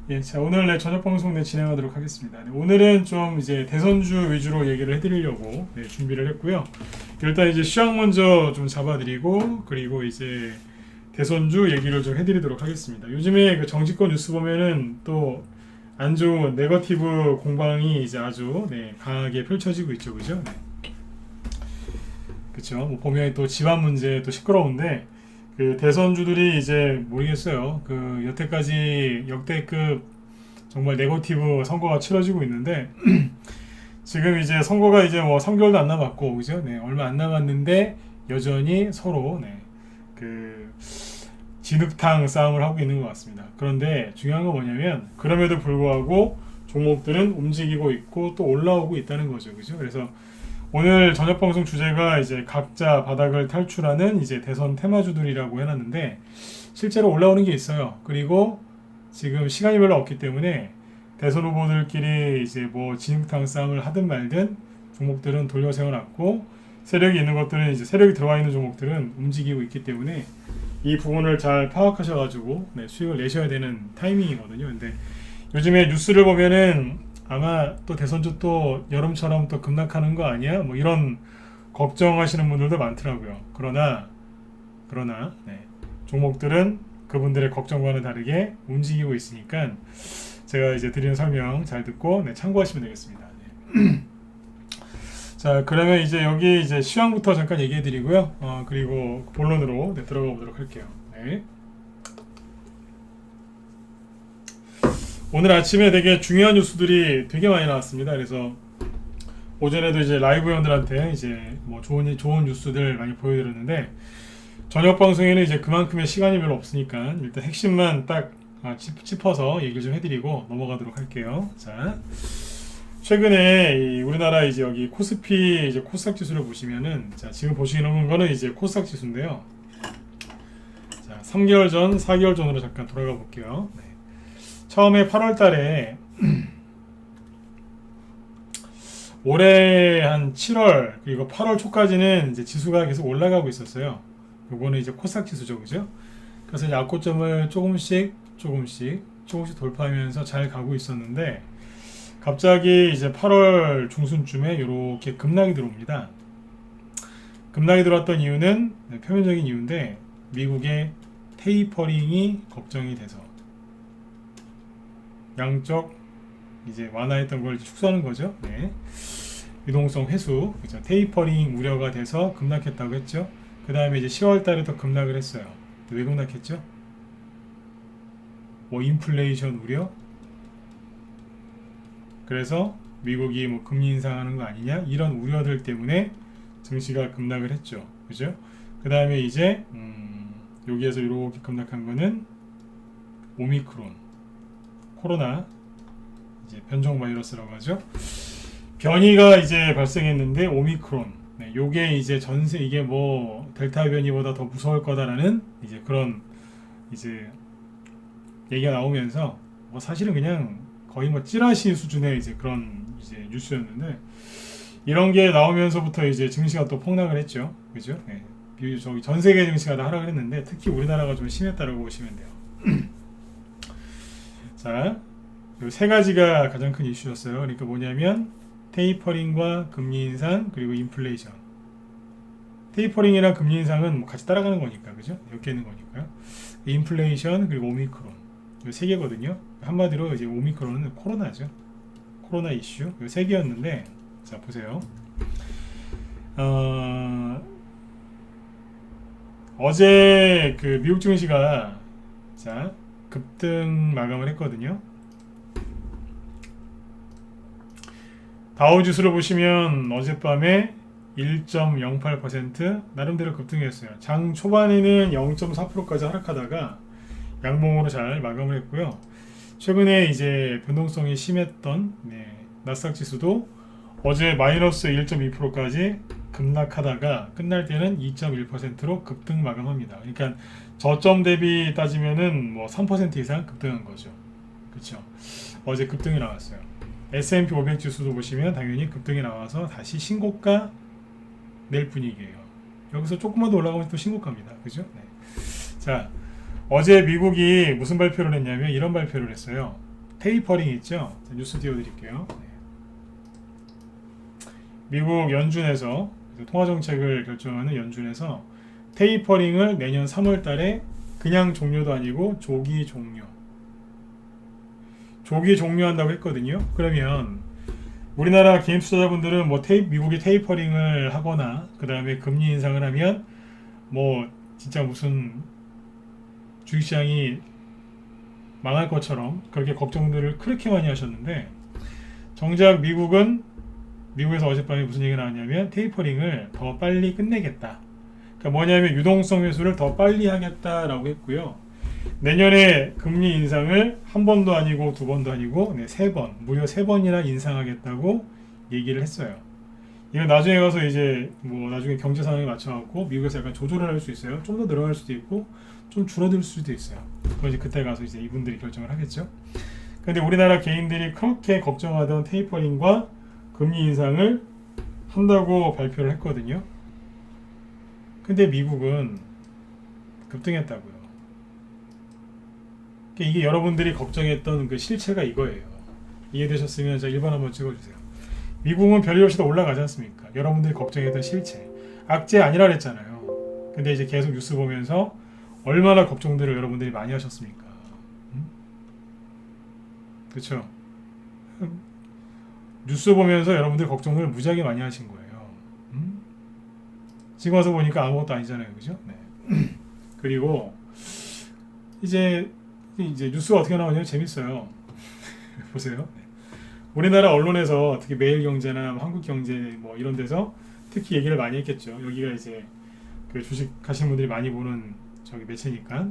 예, 자, 오늘 저녁 방송 진행하도록 하겠습니다. 네, 오늘은 좀 이제 대선주 위주로 얘기를 해드리려고 준비를 했고요. 일단 이제 시황 먼저 좀 잡아드리고, 그리고 이제 대선주 얘기를 좀 해드리도록 하겠습니다. 요즘에 그 정치권 뉴스 보면은 또 안 좋은 네거티브 공방이 이제 아주 강하게 펼쳐지고 있죠, 그죠? 네. 그렇죠. 뭐 보면 또 집안 문제 또 시끄러운데 그 대선주들이 이제 모르겠어요. 그 여태까지 역대급 정말 네거티브 선거가 치러지고 있는데 지금 이제 선거가 이제 뭐 3개월도 안 남았고 그죠? 네, 얼마 안 남았는데 여전히 서로 그 진흙탕 싸움을 하고 있는 것 같습니다. 그런데 중요한 건 뭐냐면 그럼에도 불구하고 종목들은 움직이고 있고 또 올라오고 있다는 거죠. 그죠? 그래서 오늘 저녁 방송 주제가 이제 각자 바닥을 탈출하는 이제 대선 테마주들이라고 해놨는데 실제로 올라오는 게 있어요. 그리고 지금 시간이 별로 없기 때문에 대선 후보들끼리 이제 뭐 진흙탕 싸움을 하든 말든 종목들은 돌려 세워놨고 세력이 있는 것들은 이제 세력이 들어와 있는 종목들은 움직이고 있기 때문에 이 부분을 잘 파악하셔가지고 수익을 내셔야 되는 타이밍이거든요. 근데 요즘에 뉴스를 보면은 아마 또 대선주 또 여름처럼 또 급락하는 거 아니야? 뭐 이런 걱정하시는 분들도 많더라고요. 그러나 종목들은 그분들의 걱정과는 다르게 움직이고 있으니까 제가 이제 드리는 설명 잘 듣고 참고하시면 되겠습니다. 자, 그러면 이제 여기 이제 시황부터 잠깐 얘기해 드리고요. 그리고 본론으로 들어가 보도록 할게요. 네. 오늘 아침에 되게 중요한 뉴스들이 되게 많이 나왔습니다. 그래서 오전에도 이제 라이브 회원들한테 이제 뭐 좋은 뉴스들 많이 보여드렸는데 저녁 방송에는 이제 그만큼의 시간이 별로 없으니까 일단 핵심만 딱 짚어서 얘기를 좀 해드리고 넘어가도록 할게요. 자, 최근에 우리나라 이제 여기 코스피 이제 코스닥 지수를 보시면은 자, 지금 보시는 거는 이제 코스닥 지수인데요. 자, 3개월 전, 4개월 전으로 잠깐 돌아가 볼게요. 처음에 8월 달에 올해 한 7월 그리고 8월 초까지는 이제 지수가 계속 올라가고 있었어요. 요거는 이제 코스닥 지수죠, 그죠? 그래서 이제 악고점을 조금씩 돌파하면서 잘 가고 있었는데 갑자기 이제 8월 중순쯤에 이렇게 급락이 들어옵니다. 급락이 들어왔던 이유는 표면적인 이유인데 미국의 테이퍼링이 걱정이 돼서 양적 이제 완화했던 걸 축소하는 거죠. 네. 유동성 회수, 그죠? 테이퍼링 우려가 돼서 급락했다고 했죠. 그 다음에 이제 10월 달에도 급락을 했어요. 왜 급락했죠? 뭐 인플레이션 우려? 그래서 미국이 뭐 금리 인상하는 거 아니냐? 이런 우려들 때문에 증시가 급락을 했죠. 그죠? 그 다음에 이제 여기에서 이렇게 급락한 거는 오미크론, 코로나 이제 변종 바이러스라고 하죠. 변이가 이제 발생했는데 오미크론. 요게 이제 전세 이게 뭐 델타 변이보다 더 무서울 거다라는 이제 그런 이제 얘기가 나오면서 뭐 사실은 그냥 거의 뭐 찌라시 수준의 이제 그런 이제 뉴스였는데 이런 게 나오면서부터 이제 증시가 또 폭락을 했죠. 그죠? 네. 저기 전 세계 증시가 다 하락을 했는데 특히 우리나라가 좀 심했다고 보시면 돼요. 자, 요 세 가지가 가장 큰 이슈였어요. 그러니까 뭐냐면 테이퍼링과 금리 인상 그리고 인플레이션. 테이퍼링이랑 금리 인상은 뭐 같이 따라가는 거니까, 그죠? 엮여 있는 거니까요. 인플레이션 그리고 오미크론 요 세 개거든요. 한마디로 이제 오미크론은 코로나죠. 코로나 이슈 요 세 개였는데 자 보세요. 어제 그 미국 증시가 자 급등 마감을 했거든요. 다우지수를 보시면 어젯밤에 1.08% 나름대로 급등했어요. 장 초반에는 0.4%까지 하락하다가 양봉으로 잘 마감을 했고요. 최근에 이제 변동성이 심했던 나스닥 지수도 어제 마이너스 1.2%까지 급락하다가 끝날 때는 2.1%로 급등 마감합니다. 그러니까 저점 대비 따지면은 뭐 3% 이상 급등한 거죠. 그렇죠? 어제 급등이 나왔어요. S&P 500 지수도 보시면 당연히 급등이 나와서 다시 신고가 낼 분위기예요. 여기서 조금만 더 올라가면 또 신고가입니다. 그죠? 네. 자, 어제 미국이 무슨 발표를 했냐면 이런 발표를 했어요. 테이퍼링 있죠? 자, 뉴스 띄워드릴게요. 네. 미국 연준에서 통화정책을 결정하는 연준에서 테이퍼링을 내년 3월 달에 그냥 종료도 아니고 조기 종료한다고 했거든요. 그러면 우리나라 개인 투자자분들은 뭐 미국이 테이퍼링을 하거나 그 다음에 금리 인상을 하면 뭐 진짜 무슨 주식시장이 망할 것처럼 그렇게 걱정들을 그렇게 많이 하셨는데 정작 미국에서 어젯밤에 무슨 얘기가 나왔냐면 테이퍼링을 더 빨리 끝내겠다. 그러니까 뭐냐면 유동성 회수를 더 빨리 하겠다라고 했고요. 내년에 금리 인상을 한 번도 아니고 두 번도 아니고 네, 세 번, 무려 세 번이나 인상하겠다고 얘기를 했어요. 이건 나중에 가서 이제 뭐 나중에 경제 상황에 맞춰갖고 미국에서 약간 조절을 할 수 있어요. 좀 더 늘어날 수도 있고 좀 줄어들 수도 있어요. 그건 이제 그때 가서 이제 이분들이 결정을 하겠죠. 근데 우리나라 개인들이 그렇게 걱정하던 테이퍼링과 금리 인상을 한다고 발표를 했거든요. 근데 미국은 급등했다고요. 이게 여러분들이 걱정했던 그 실체가 이거예요. 이해되셨으면 자 1번 한번 찍어주세요. 미국은 별일 없이 더 올라가지 않습니까? 여러분들이 걱정했던 실체. 악재 아니라 그랬잖아요. 근데 이제 계속 뉴스 보면서 얼마나 걱정들을 여러분들이 많이 하셨습니까? 그렇죠? 뉴스 보면서 여러분들 걱정을 무지하게 많이 하신 거예요. 지금 와서 보니까 아무것도 아니잖아요. 그죠? 네. 그리고 이제 뉴스가 어떻게 나오냐면 재밌어요. 보세요. 네. 우리나라 언론에서 특히 매일경제나 한국경제 뭐 이런 데서 특히 얘기를 많이 했겠죠. 여기가 이제 그 주식 하시는 분들이 많이 보는 저기 매체니까.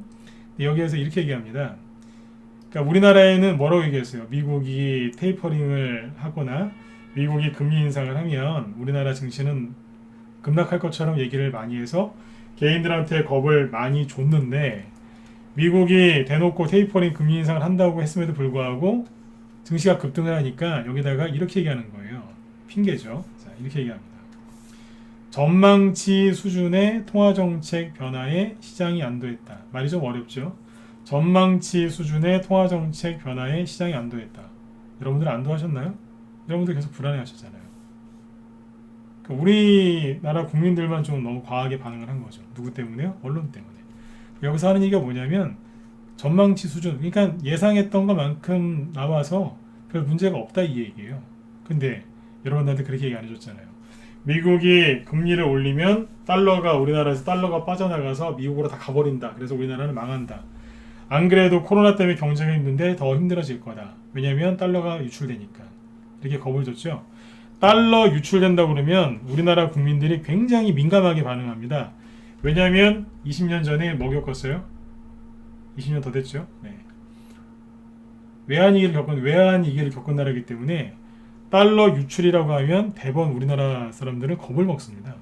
여기에서 이렇게 얘기합니다. 그러니까 우리나라에는 뭐라고 얘기했어요? 미국이 테이퍼링을 하거나 미국이 금리 인상을 하면 우리나라 증시는 급락할 것처럼 얘기를 많이 해서 개인들한테 겁을 많이 줬는데 미국이 대놓고 테이퍼링 금리 인상을 한다고 했음에도 불구하고 증시가 급등을 하니까 여기다가 이렇게 얘기하는 거예요. 핑계죠. 자, 이렇게 얘기합니다. 전망치 수준의 통화정책 변화에 시장이 안도했다. 말이 좀 어렵죠. 전망치 수준의 통화정책 변화에 시장이 안도했다. 여러분들 안도하셨나요? 여러분들 계속 불안해하셨잖아요. 그러니까 우리나라 국민들만 좀 너무 과하게 반응을 한 거죠. 누구 때문에요? 언론 때문에. 여기서 하는 얘기가 뭐냐면 전망치 수준, 그러니까 예상했던 것만큼 나와서 별 문제가 없다 이 얘기예요. 근데 여러분들한테 그렇게 얘기 안 해줬잖아요. 미국이 금리를 올리면 우리나라에서 달러가 빠져나가서 미국으로 다 가버린다. 그래서 우리나라는 망한다. 안 그래도 코로나 때문에 경제가 힘든데 더 힘들어질 거다. 왜냐면 달러가 유출되니까. 이렇게 겁을 줬죠. 달러 유출된다 그러면 우리나라 국민들이 굉장히 민감하게 반응합니다. 왜냐하면 20년 전에 뭐 겪었어요? 20년 더 됐죠. 네. 외환위기를 겪은 나라이기 때문에 달러 유출이라고 하면 대부분 우리나라 사람들은 겁을 먹습니다.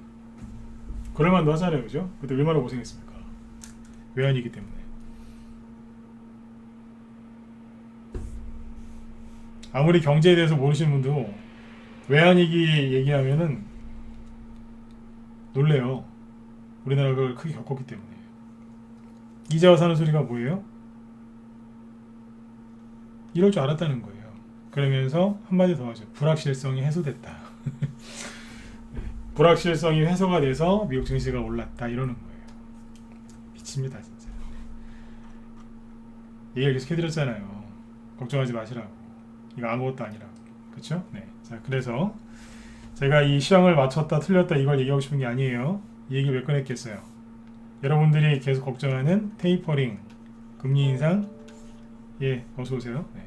그럴만도 하잖아요. 그죠? 그때 얼마나 고생했습니까? 외환위기 때문에. 아무리 경제에 대해서 모르시는 분도 외환위기 얘기하면은 놀래요. 우리나라가 그걸 크게 겪었기 때문에. 이자와 사는 소리가 뭐예요? 이럴 줄 알았다는 거예요. 그러면서 한마디 더 하죠. 불확실성이 해소됐다. 불확실성이 해소가 돼서 미국 증시가 올랐다 이러는 거예요. 미칩니다 진짜. 얘기를 계속 해드렸잖아요. 걱정하지 마시라고. 이거 아무것도 아니라고. 그렇죠? 네. 자, 그래서 제가 이 시황을 맞췄다 틀렸다 이걸 얘기하고 싶은 게 아니에요. 이 얘기 왜 꺼냈겠어요? 여러분들이 계속 걱정하는 테이퍼링, 금리 인상, 예, 어서 오세요. 네.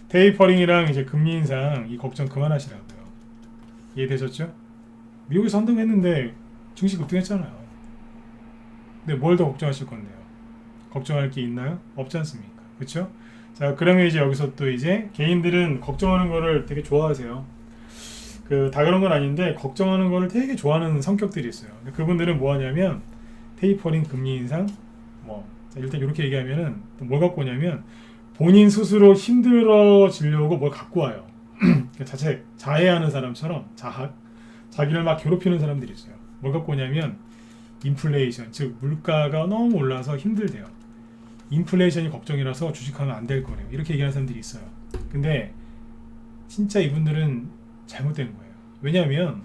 테이퍼링이랑 이제 금리 인상 이 걱정 그만하시라고요. 이해되셨죠? 미국에서 선동했는데 증시 급등했잖아요. 근데 뭘 더 걱정하실 건데요? 걱정할 게 있나요? 없지 않습니까? 그렇죠? 자, 그러면 이제 여기서 또 이제 개인들은 걱정하는 거를 되게 좋아하세요. 다 그런 건 아닌데 걱정하는 거를 되게 좋아하는 성격들이 있어요. 그분들은 뭐 하냐면 테이퍼링, 금리 인상, 일단 이렇게 얘기하면은 뭘 갖고 오냐면 본인 스스로 힘들어지려고 뭘 갖고 와요. 자해하는 사람처럼 자기를 막 괴롭히는 사람들이 있어요. 뭘 갖고 오냐면 인플레이션, 즉 물가가 너무 올라서 힘들대요. 인플레이션이 걱정이라서 주식하면 안 될 거래요. 이렇게 얘기하는 사람들이 있어요. 근데 진짜 이분들은 잘못되는 거예요. 왜냐하면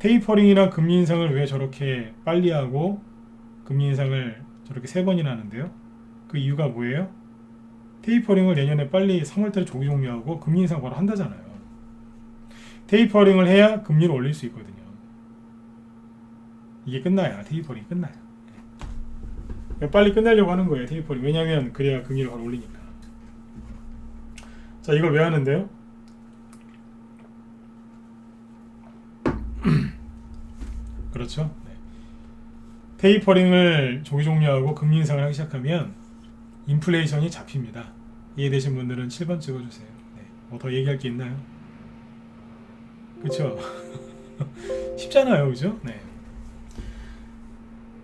테이퍼링이나 금리 인상을 왜 저렇게 빨리 하고 금리 인상을 저렇게 3번이나 하는데요? 그 이유가 뭐예요? 테이퍼링을 내년에 빨리 3월달에 조기 종료하고 금리 인상 바로 한다잖아요. 테이퍼링을 해야 금리를 올릴 수 있거든요. 이게 끝나야 테이퍼링이 끝나요. 빨리 끝내려고 하는 거예요, 테이퍼링. 왜냐하면 그래야 금리를 바로 올리니까. 자, 이걸 왜 하는데요? 그렇죠. 네. 테이퍼링을 조기 종료하고 금리 인상을 하기 시작하면 인플레이션이 잡힙니다. 이해되신 분들은 7번 찍어주세요. 네. 뭐 더 얘기할 게 있나요? 그쵸? 쉽잖아요, 그죠? 네.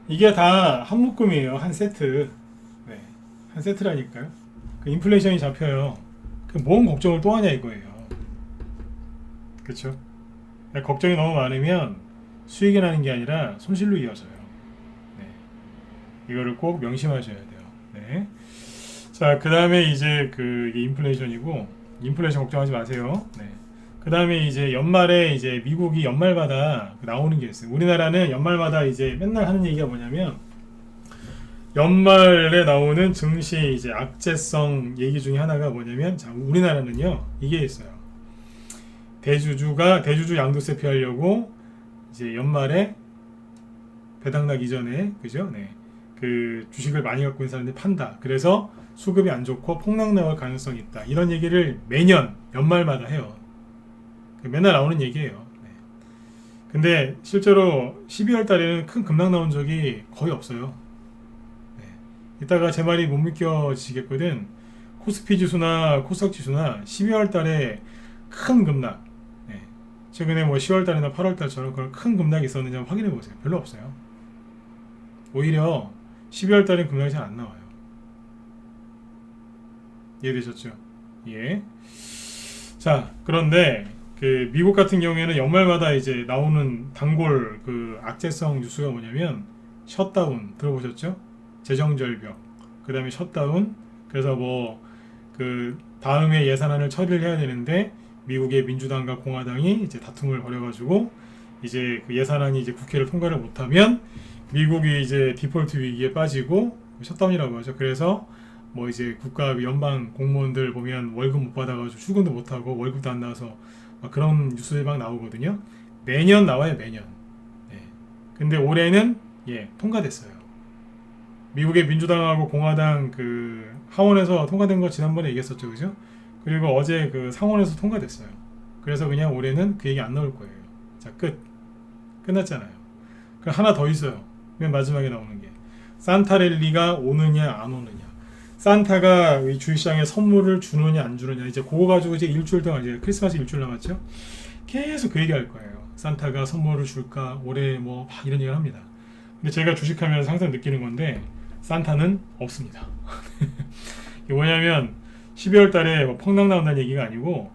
이게 다 한 묶음이에요, 한 세트. 네. 한 세트라니까요. 그 인플레이션이 잡혀요. 그 뭔 걱정을 또 하냐 이거예요. 그쵸? 걱정이 너무 많으면 수익이 나는 게 아니라 손실로 이어져요. 네. 이거를 꼭 명심하셔야 돼요. 네. 자, 그 다음에 이제 이게 인플레이션이고, 인플레이션 걱정하지 마세요. 네. 그 다음에 이제 연말에 이제 미국이 연말마다 나오는 게 있어요. 우리나라는 연말마다 이제 맨날 하는 얘기가 뭐냐면, 연말에 나오는 증시 이제 악재성 얘기 중에 하나가 뭐냐면, 자, 우리나라는요, 이게 있어요. 대주주 양도세 피하려고 이제 연말에 배당나기 전에, 그죠? 네. 그 주식을 많이 갖고 있는 사람들이 판다. 그래서 수급이 안 좋고 폭락 나올 가능성이 있다. 이런 얘기를 매년 연말마다 해요. 맨날 나오는 얘기예요. 네. 근데 실제로 12월 달에는 큰 급락 나온 적이 거의 없어요. 네. 이따가 제 말이 못 믿겨지겠거든. 코스피 지수나 코스닥 지수나 12월 달에 큰 급락, 네. 최근에 뭐 10월 달이나 8월 달처럼 그런 큰 급락이 있었는지 한번 확인해 보세요. 별로 없어요. 오히려 12월 달엔 급락이 잘 안 나와요. 이해되셨죠? 예. 자, 그런데 그 미국 같은 경우에는 연말마다 이제 나오는 단골 그 악재성 뉴스가 뭐냐면 셧다운 들어보셨죠? 재정 절벽. 그다음에 셧다운. 그래서 뭐 그 다음에 예산안을 처리를 해야 되는데 미국의 민주당과 공화당이 이제 다툼을 벌여가지고 이제 그 예산안이 이제 국회를 통과를 못하면 미국이 이제 디폴트 위기에 빠지고 셧다운이라고 하죠. 그래서 뭐 이제 국가 연방 공무원들 보면 월급 못 받아가지고 출근도 못 하고 월급도 안 나와서 막 그런 뉴스들 막 나오거든요. 매년 나와요, 매년. 네. 근데 올해는 통과됐어요. 미국의 민주당하고 공화당 그 하원에서 통과된 거 지난번에 얘기했었죠, 그죠? 그리고 어제 그 상원에서 통과됐어요. 그래서 그냥 올해는 그 얘기 안 나올 거예요. 자, 끝났잖아요. 그 하나 더 있어요. 맨 마지막에 나오는 게 산타랠리가 오느냐 안 오느냐. 산타가 이 주식시장에 선물을 주느냐 안 주느냐. 이제 그거 가지고 이제 일주일 동안 이제 크리스마스 일주일 남았죠. 계속 그 얘기할 거예요. 산타가 선물을 줄까 올해 뭐 막 이런 얘기를 합니다. 근데 제가 주식하면서 항상 느끼는 건데 산타는 없습니다. 이게 뭐냐면 12월 달에 뭐 폭락 나온다는 얘기가 아니고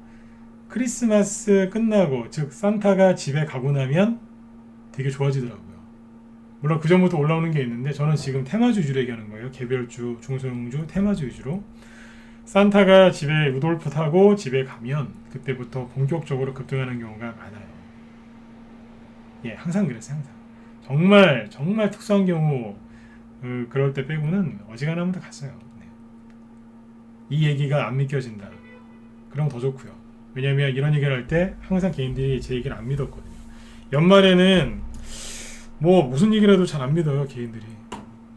크리스마스 끝나고 즉 산타가 집에 가고 나면 되게 좋아지더라고요. 물론 그 전부터 올라오는 게 있는데 저는 지금 테마주 위주로 얘기하는 거예요. 개별주, 중소형주, 테마주 위주로. 산타가 집에 루돌프 타고 집에 가면 그때부터 본격적으로 급등하는 경우가 많아요. 예, 항상 그랬어요. 항상. 정말 특수한 경우 그럴 때 빼고는 어지간하면 갔어요. 네. 이 얘기가 안 믿겨진다. 그럼 더 좋고요. 왜냐하면 이런 얘기를 할 때 항상 개인들이 제 얘기를 안 믿었거든요. 연말에는 뭐 무슨 얘기라도 잘 안 믿어요, 개인들이.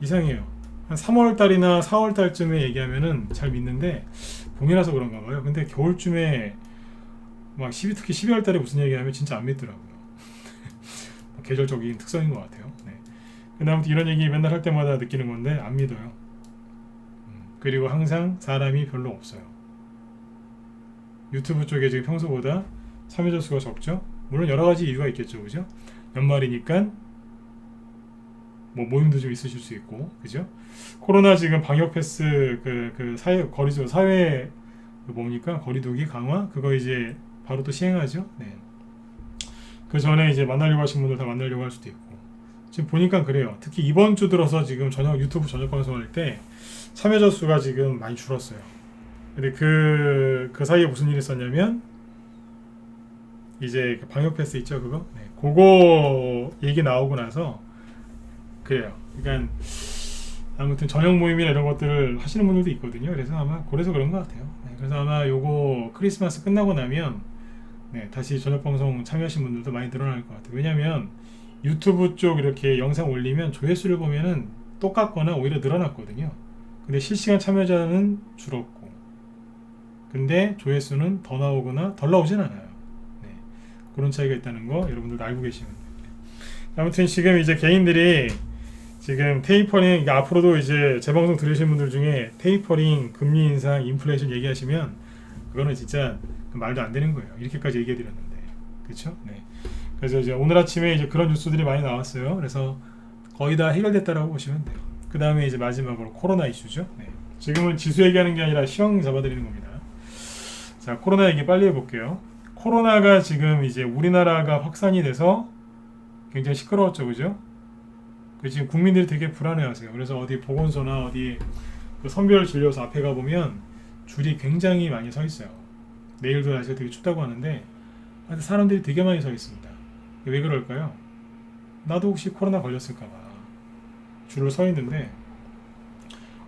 이상해요. 한 3월 달이나 4월 달쯤에 얘기하면은 잘 믿는데 봄이라서 그런가 봐요. 근데 겨울쯤에 막 특히 12월 달에 무슨 얘기하면 진짜 안 믿더라고요. 계절적인 특성인 것 같아요. 네. 근데 아무튼 이런 얘기 맨날 할 때마다 느끼는 건데 안 믿어요. 그리고 항상 사람이 별로 없어요. 유튜브 쪽에 지금 평소보다 참여자 수가 적죠. 물론 여러 가지 이유가 있겠죠, 그죠? 연말이니까 뭐 모임도 좀 있으실 수 있고, 그죠? 코로나 지금 방역 패스 사회 뭡니까? 거리두기 강화 그거 이제 바로 또 시행하죠. 네. 그 전에 이제 만나려고 하신 분들 다 만나려고 할 수도 있고, 지금 보니까 그래요. 특히 이번 주 들어서 지금 유튜브 저녁 방송할 때 참여자 수가 지금 많이 줄었어요. 근데 그 사이에 무슨 일이 있었냐면 이제 방역 패스 있죠, 그거? 네, 그거 얘기 나오고 나서 그래요. 그러니까 아무튼 저녁 모임이나 이런 것들을 하시는 분들도 있거든요. 그래서 아마 그래서 그런 것 같아요. 네, 그래서 아마 요거 크리스마스 끝나고 나면 네, 다시 저녁 방송 참여하신 분들도 많이 늘어날 것 같아요. 왜냐면 유튜브 쪽 이렇게 영상 올리면 조회수를 보면은 똑같거나 오히려 늘어났거든요. 근데 실시간 참여자는 줄었고, 근데 조회수는 더 나오거나 덜 나오진 않아요. 네, 그런 차이가 있다는 거 여러분들도 알고 계시면 돼요. 아무튼 지금 이제 개인들이 지금 테이퍼링, 앞으로도 이제 제 방송 들으시는 분들 중에 테이퍼링, 금리 인상, 인플레이션 얘기하시면 그거는 진짜 말도 안 되는 거예요. 이렇게까지 얘기해 드렸는데, 그렇죠? 네. 그래서 이제 오늘 아침에 이제 그런 뉴스들이 많이 나왔어요. 그래서 거의 다 해결됐다라고 보시면 돼요. 그 다음에 이제 마지막으로 코로나 이슈죠. 네. 지금은 지수 얘기하는 게 아니라 시황 잡아드리는 겁니다. 자, 코로나 얘기 빨리 해볼게요. 코로나가 지금 이제 우리나라가 확산이 돼서 굉장히 시끄러웠죠, 그죠? 지금 국민들이 되게 불안해하세요. 그래서 어디 보건소나 어디 그 선별 진료소 앞에 가 보면 줄이 굉장히 많이 서 있어요. 내일도 날씨가 되게 춥다고 하는데 사람들이 되게 많이 서 있습니다. 왜 그럴까요? 나도 혹시 코로나 걸렸을까봐 줄을 서 있는데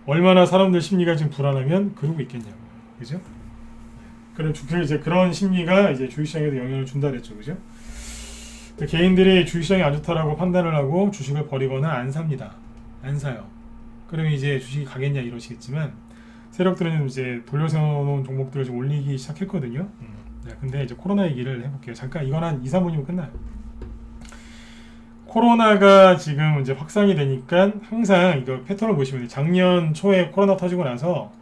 얼마나 사람들 심리가 지금 불안하면 그러고 있겠냐고요. 그죠? 그럼 이제 그런 심리가 이제 주식시장에도 영향을 준다 그랬죠. 그죠? 개인들이 주식시장이 안 좋다라고 판단을 하고 주식을 버리거나 안 삽니다. 안 사요. 그러면 이제 주식이 가겠냐 이러시겠지만 세력들은 이제 돌려세워놓은 종목들을 좀 올리기 시작했거든요. 네, 근데 이제 코로나 얘기를 해볼게요. 잠깐 이건 한 2, 3분이면 끝나요. 코로나가 지금 이제 확산이 되니까 항상 이거 패턴을 보시면 돼요. 작년 초에 코로나 터지고 나서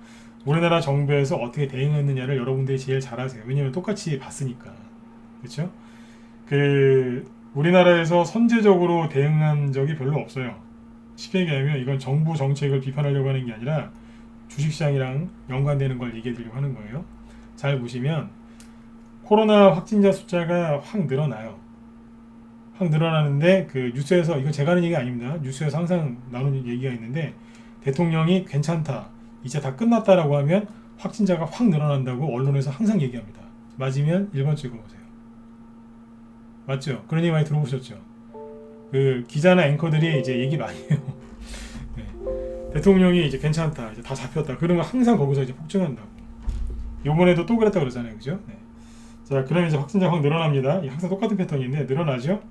우리나라 정부에서 어떻게 대응했느냐를 여러분들이 제일 잘 아세요. 왜냐면 똑같이 봤으니까. 그렇죠? 우리나라에서 선제적으로 대응한 적이 별로 없어요. 쉽게 얘기하면 이건 정부 정책을 비판하려고 하는 게 아니라 주식시장이랑 연관되는 걸 얘기해 드리려고 하는 거예요. 잘 보시면 코로나 확진자 숫자가 확 늘어나요. 확 늘어나는데 그 뉴스에서, 이거 제가 하는 얘기 아닙니다. 뉴스에서 항상 나오는 얘기가 있는데 대통령이 괜찮다, 이제 다 끝났다라고 하면 확진자가 확 늘어난다고 언론에서 항상 얘기합니다. 맞으면 1번 찍어보세요. 맞죠? 그런 얘기 많이 들어보셨죠? 그 기자나 앵커들이 이제 얘기 많이 해요. 네. 대통령이 이제 괜찮다, 이제 다 잡혔다, 그런 거 항상 거기서 이제 폭증한다고. 요번에도 또 그랬다 그러잖아요. 그죠? 네. 자, 그럼 이제 확진자가 확 늘어납니다. 항상 똑같은 패턴인데 늘어나죠?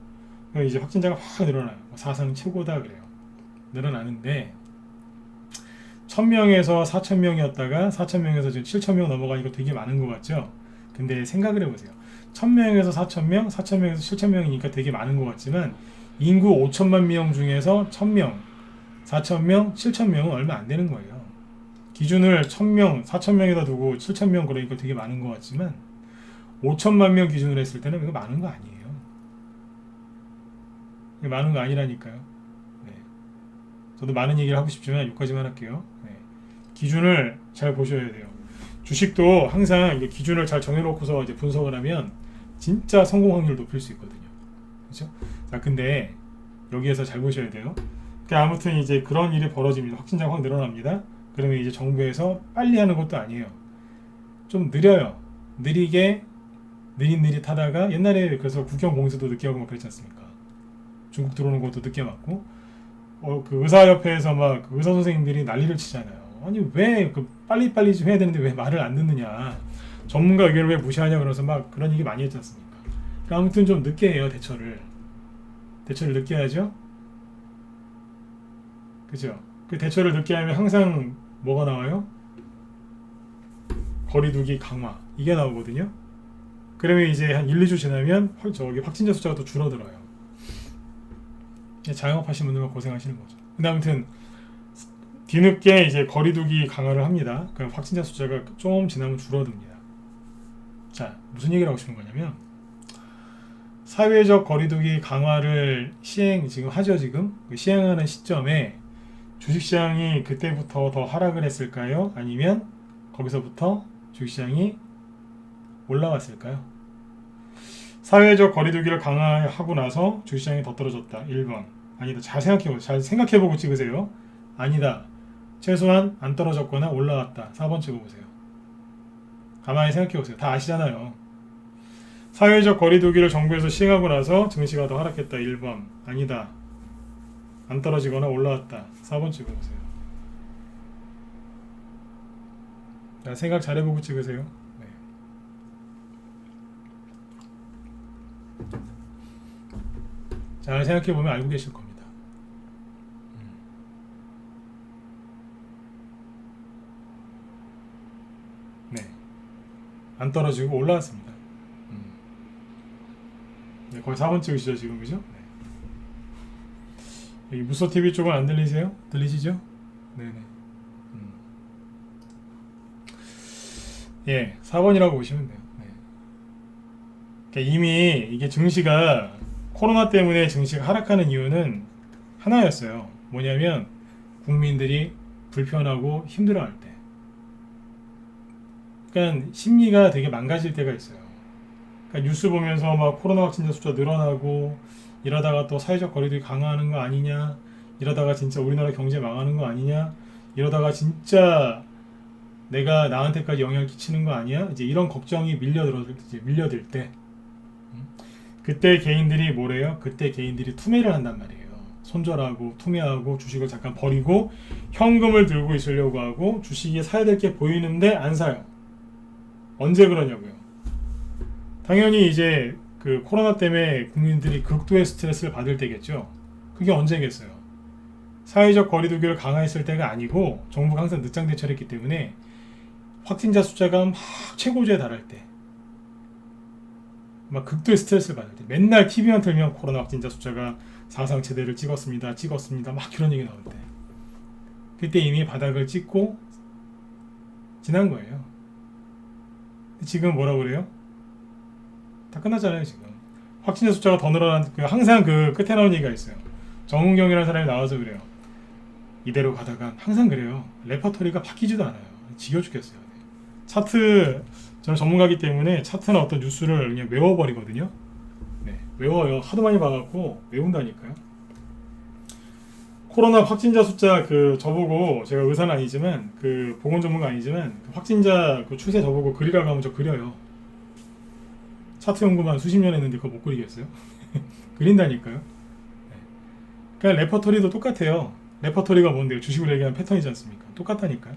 그럼 이제 확진자가 확 늘어나요. 사상 최고다 그래요. 늘어나는데 1000명에서 4000명이었다가 4000명에서 지금 7000명 넘어가니까 되게 많은 것 같죠? 근데 생각을 해보세요. 1000명에서 4000명, 4000명에서 7000명이니까 되게 많은 것 같지만 인구 5천만 명 중에서 1000명, 4000명, 7000명은 얼마 안 되는 거예요. 기준을 1000명, 4000명에다 두고 7000명 그러니까 되게 많은 것 같지만 5천만 명 기준으로 했을 때는 이거 많은 거 아니에요. 이게 많은 거 아니라니까요. 네. 저도 많은 얘기를 하고 싶지만 여기까지만 할게요. 네. 기준을 잘 보셔야 돼요. 주식도 항상 이게 기준을 잘 정해놓고서 이제 분석을 하면 진짜 성공 확률 높일 수 있거든요. 그렇죠? 자, 근데 여기에서 잘 보셔야 돼요. 그러니까 아무튼 이제 그런 일이 벌어집니다. 확진자가 확 늘어납니다. 그러면 이제 정부에서 빨리 하는 것도 아니에요. 좀 느려요. 느리게 느릿느릿 하다가 옛날에 그래서 국경 봉쇄도 늦게 하고 막 그랬지 않습니까? 중국 들어오는 것도 늦게 맞고 그 의사협회에서 막 그 의사 선생님들이 난리를 치잖아요. 아니 왜 그 빨리빨리 좀 해야 되는데 왜 말을 안 듣느냐, 전문가 의견을 왜 무시하냐, 그러면서 막 그런 얘기 많이 했지 않습니까? 그러니까 아무튼 좀 늦게 해요. 대처를 늦게 하죠. 그죠? 그 대처를 늦게 하면 항상 뭐가 나와요? 거리두기 강화, 이게 나오거든요. 그러면 이제 한 1, 2주 지나면 저기 확진자 숫자가 또 줄어들어요. 자영업하시는 분들만 고생하시는 거죠. 근데 아무튼 뒤늦게 이제 거리두기 강화를 합니다. 그럼 확진자 숫자가 좀 지나면 줄어듭니다. 자, 무슨 얘기를 하고 싶은 거냐면 사회적 거리두기 강화를 지금 하죠. 지금 시행하는 시점에 주식시장이 그때부터 더 하락을 했을까요? 아니면 거기서부터 주식시장이 올라왔을까요? 사회적 거리두기를 강화하고 나서 주식시장이 더 떨어졌다. 1번. 아니다. 잘 생각해보고 찍으세요. 아니다. 최소한 안 떨어졌거나 올라갔다. 4번 찍어보세요. 가만히 생각해보세요. 다 아시잖아요. 사회적 거리두기를 정부에서 시행하고 나서 증시가 더 하락했다. 1번. 아니다. 안 떨어지거나 올라왔다. 4번 찍어보세요. 자, 생각 잘해보고 찍으세요. 네. 잘 생각해보면 알고 계실 겁니다. 네. 안 떨어지고 올라왔습니다. 네, 거의 4번 찍으시죠 지금, 그죠? 네. 여기 무소TV 쪽은 안 들리세요? 들리시죠? 네네. 예, 4번이라고 보시면 돼요. 네. 그러니까 이미 이게 증시가 코로나 때문에 증시가 하락하는 이유는 하나였어요. 뭐냐면 국민들이 불편하고 힘들어할 때. 그러니까 심리가 되게 망가질 때가 있어요. 그러니까 뉴스 보면서 막 코로나 확진자 숫자 늘어나고 이러다가 또 사회적 거리두기 강화하는 거 아니냐, 이러다가 진짜 우리나라 경제 망하는 거 아니냐, 이러다가 진짜 내가 나한테까지 영향을 끼치는 거 아니야? 이제 이런 걱정이 밀려들 때, 그때 개인들이 뭐래요? 그때 개인들이 투매를 한단 말이에요. 손절하고 투매하고 주식을 잠깐 버리고 현금을 들고 있으려고 하고 주식이 사야 될 게 보이는데 안 사요. 언제 그러냐고요? 당연히 이제 그 코로나 때문에 국민들이 극도의 스트레스를 받을 때겠죠. 그게 언제겠어요? 사회적 거리두기를 강화했을 때가 아니고 정부가 항상 늦장 대처를 했기 때문에 확진자 숫자가 막 최고조에 달할 때, 막 극도의 스트레스를 받을 때, 맨날 TV만 틀면 코로나 확진자 숫자가 사상 최대를 찍었습니다 막 그런 얘기 나올 때, 그때 이미 바닥을 찍고 지난 거예요. 지금 뭐라고 그래요? 다 끝났잖아요. 지금 확진자 숫자가 더 늘어난, 항상 그 끝에 나온 얘기가 있어요. 정은경이라는 사람이 나와서 그래요. 이대로 가다가, 항상 그래요. 레퍼토리가 바뀌지도 않아요. 지겨 죽겠어요. 차트, 저는 전문가이기 때문에 차트나 어떤 뉴스를 그냥 외워버리거든요. 네, 외워요. 하도 많이 봐갖고 외운다니까요. 코로나 확진자 숫자 저보고, 제가 의사는 아니지만 보건 전문가 아니지만 확진자 추세 저보고 그리라고 하면 저 그려요. 차트 연구만 수십 년 했는데 그거 못 그리겠어요? 그린다니까요. 네. 그러니까 레퍼토리도 똑같아요. 레퍼토리가 뭔데요? 주식으로 얘기하는 패턴이지 않습니까? 똑같다니까요.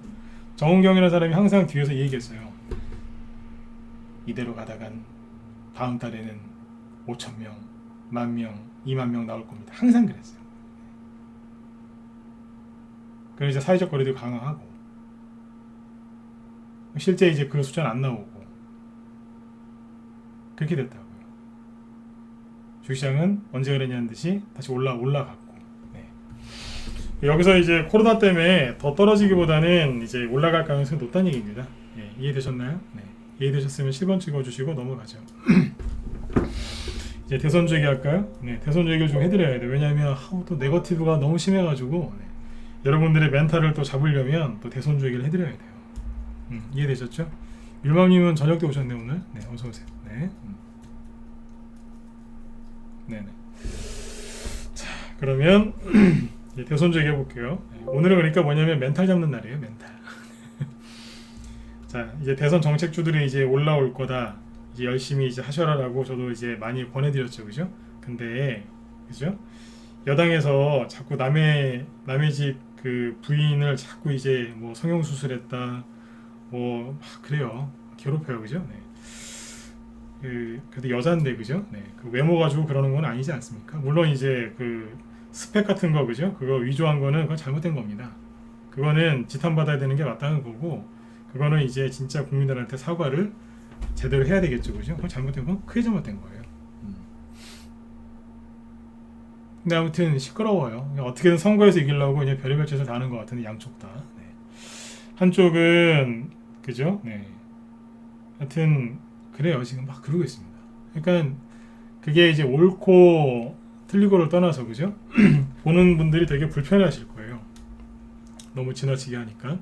정은경이라는 사람이 항상 뒤에서 이 얘기했어요. 이대로 가다간 다음 달에는 5,000명, 10,000명, 20,000명 나올 겁니다. 항상 그랬어요. 그래서 이제 사회적 거리두기 강화하고, 실제 이제 그 숫자는 안 나오고 그렇게 됐다고요. 주식시장은 언제 그랬냐는 듯이 다시 올라갔고. 네. 여기서 이제 코로나 때문에 더 떨어지기보다는 이제 올라갈 가능성이 높다는 얘기입니다. 네, 이해되셨나요? 네. 이해되셨으면 10번 찍어주시고 넘어가죠. 이제 대선주 얘기할까요? 네, 대선주 얘기를 좀 해드려야 돼요. 왜냐하면 또 네거티브가 너무 심해가지고, 네. 여러분들의 멘탈을 또 잡으려면 또 대선주 얘기를 해드려야 돼요. 이해되셨죠? 율맘님은 저녁 때 오셨네 오늘. 네, 어서 오세요. 네. 네네. 자, 그러면 이제 대선주 얘기해 볼게요. 오늘은 그러니까 뭐냐면 멘탈 잡는 날이에요. 멘탈. 자, 이제 대선 정책주들이 이제 올라올 거다. 이제 열심히 이제 하셔라라고 저도 이제 많이 권해드렸죠, 그죠? 근데 그죠? 여당에서 자꾸 남의 집 부인을 자꾸 이제 뭐 성형수술했다, 뭐 막 그래요. 괴롭혀요, 그죠? 네. 그래도 여자인데, 그죠? 네. 그 외모 가지고 그러는 건 아니지 않습니까? 물론 이제 스펙 같은 거, 그죠? 그거 위조한 거는 그건 잘못된 겁니다. 그거는 지탄받아야 되는 게 마땅한 거고, 그거는 이제 진짜 국민들한테 사과를 제대로 해야 되겠죠, 그죠? 그건 잘못된 건 크게 잘못된 거예요. 근데 아무튼 시끄러워요. 어떻게든 선거에서 이기려고 그냥 별의별 짓을 다 하는 것 같은데, 양쪽 다. 네. 한쪽은 그죠? 네. 하여튼 그래요. 지금 막 그러고 있습니다. 그러니까 그게 이제 옳고 틀리고를 떠나서, 그죠? 보는 분들이 되게 불편해하실 거예요. 너무 지나치게 하니까.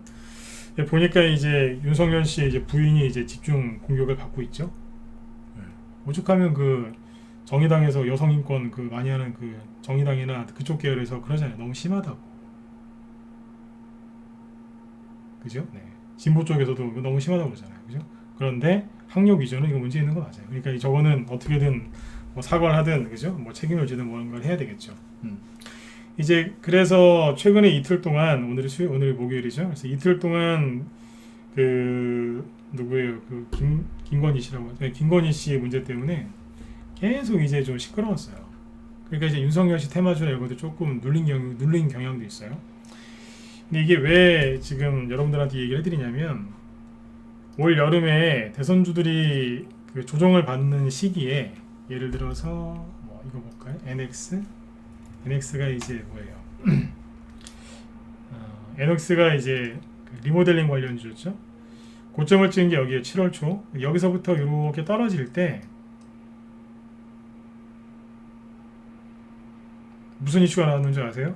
보니까 이제 윤석열 씨의 이제 부인이 이제 집중 공격을 받고 있죠. 오죽하면 정의당에서 여성인권 그 많이 하는 그 정의당이나 그쪽 계열에서 그러잖아요. 너무 심하다고. 그죠? 네. 진보 쪽에서도 너무 심하다고 그러잖아요. 그죠? 그런데 학력 위조는 이거 문제 있는 거 맞아요. 그러니까 저거는 어떻게든 뭐 사과를 하든 그죠? 뭐 책임을 지든 뭔가를 해야 되겠죠. 이제 그래서 최근에 이틀 동안 오늘이 목요일이죠. 그래서 이틀 동안 그 누구예요? 그 김건희 씨라고 하죠. 김건희 씨 문제 때문에 계속 이제 좀 시끄러웠어요. 그러니까 이제 윤석열 씨 테마주나 이런 것도 조금 눌린 경향도 있어요. 근데 이게 왜 지금 여러분들한테 얘기를 해드리냐면 올 여름에 대선주들이 그 조정을 받는 시기에 예를 들어서 뭐 이거 볼까요? NX가 이제 뭐예요? NX가 이제 그 리모델링 관련주죠. 고점을 찍은 게 여기에 7월 초. 여기서부터 이렇게 떨어질 때 무슨 이슈가 나왔는지 아세요?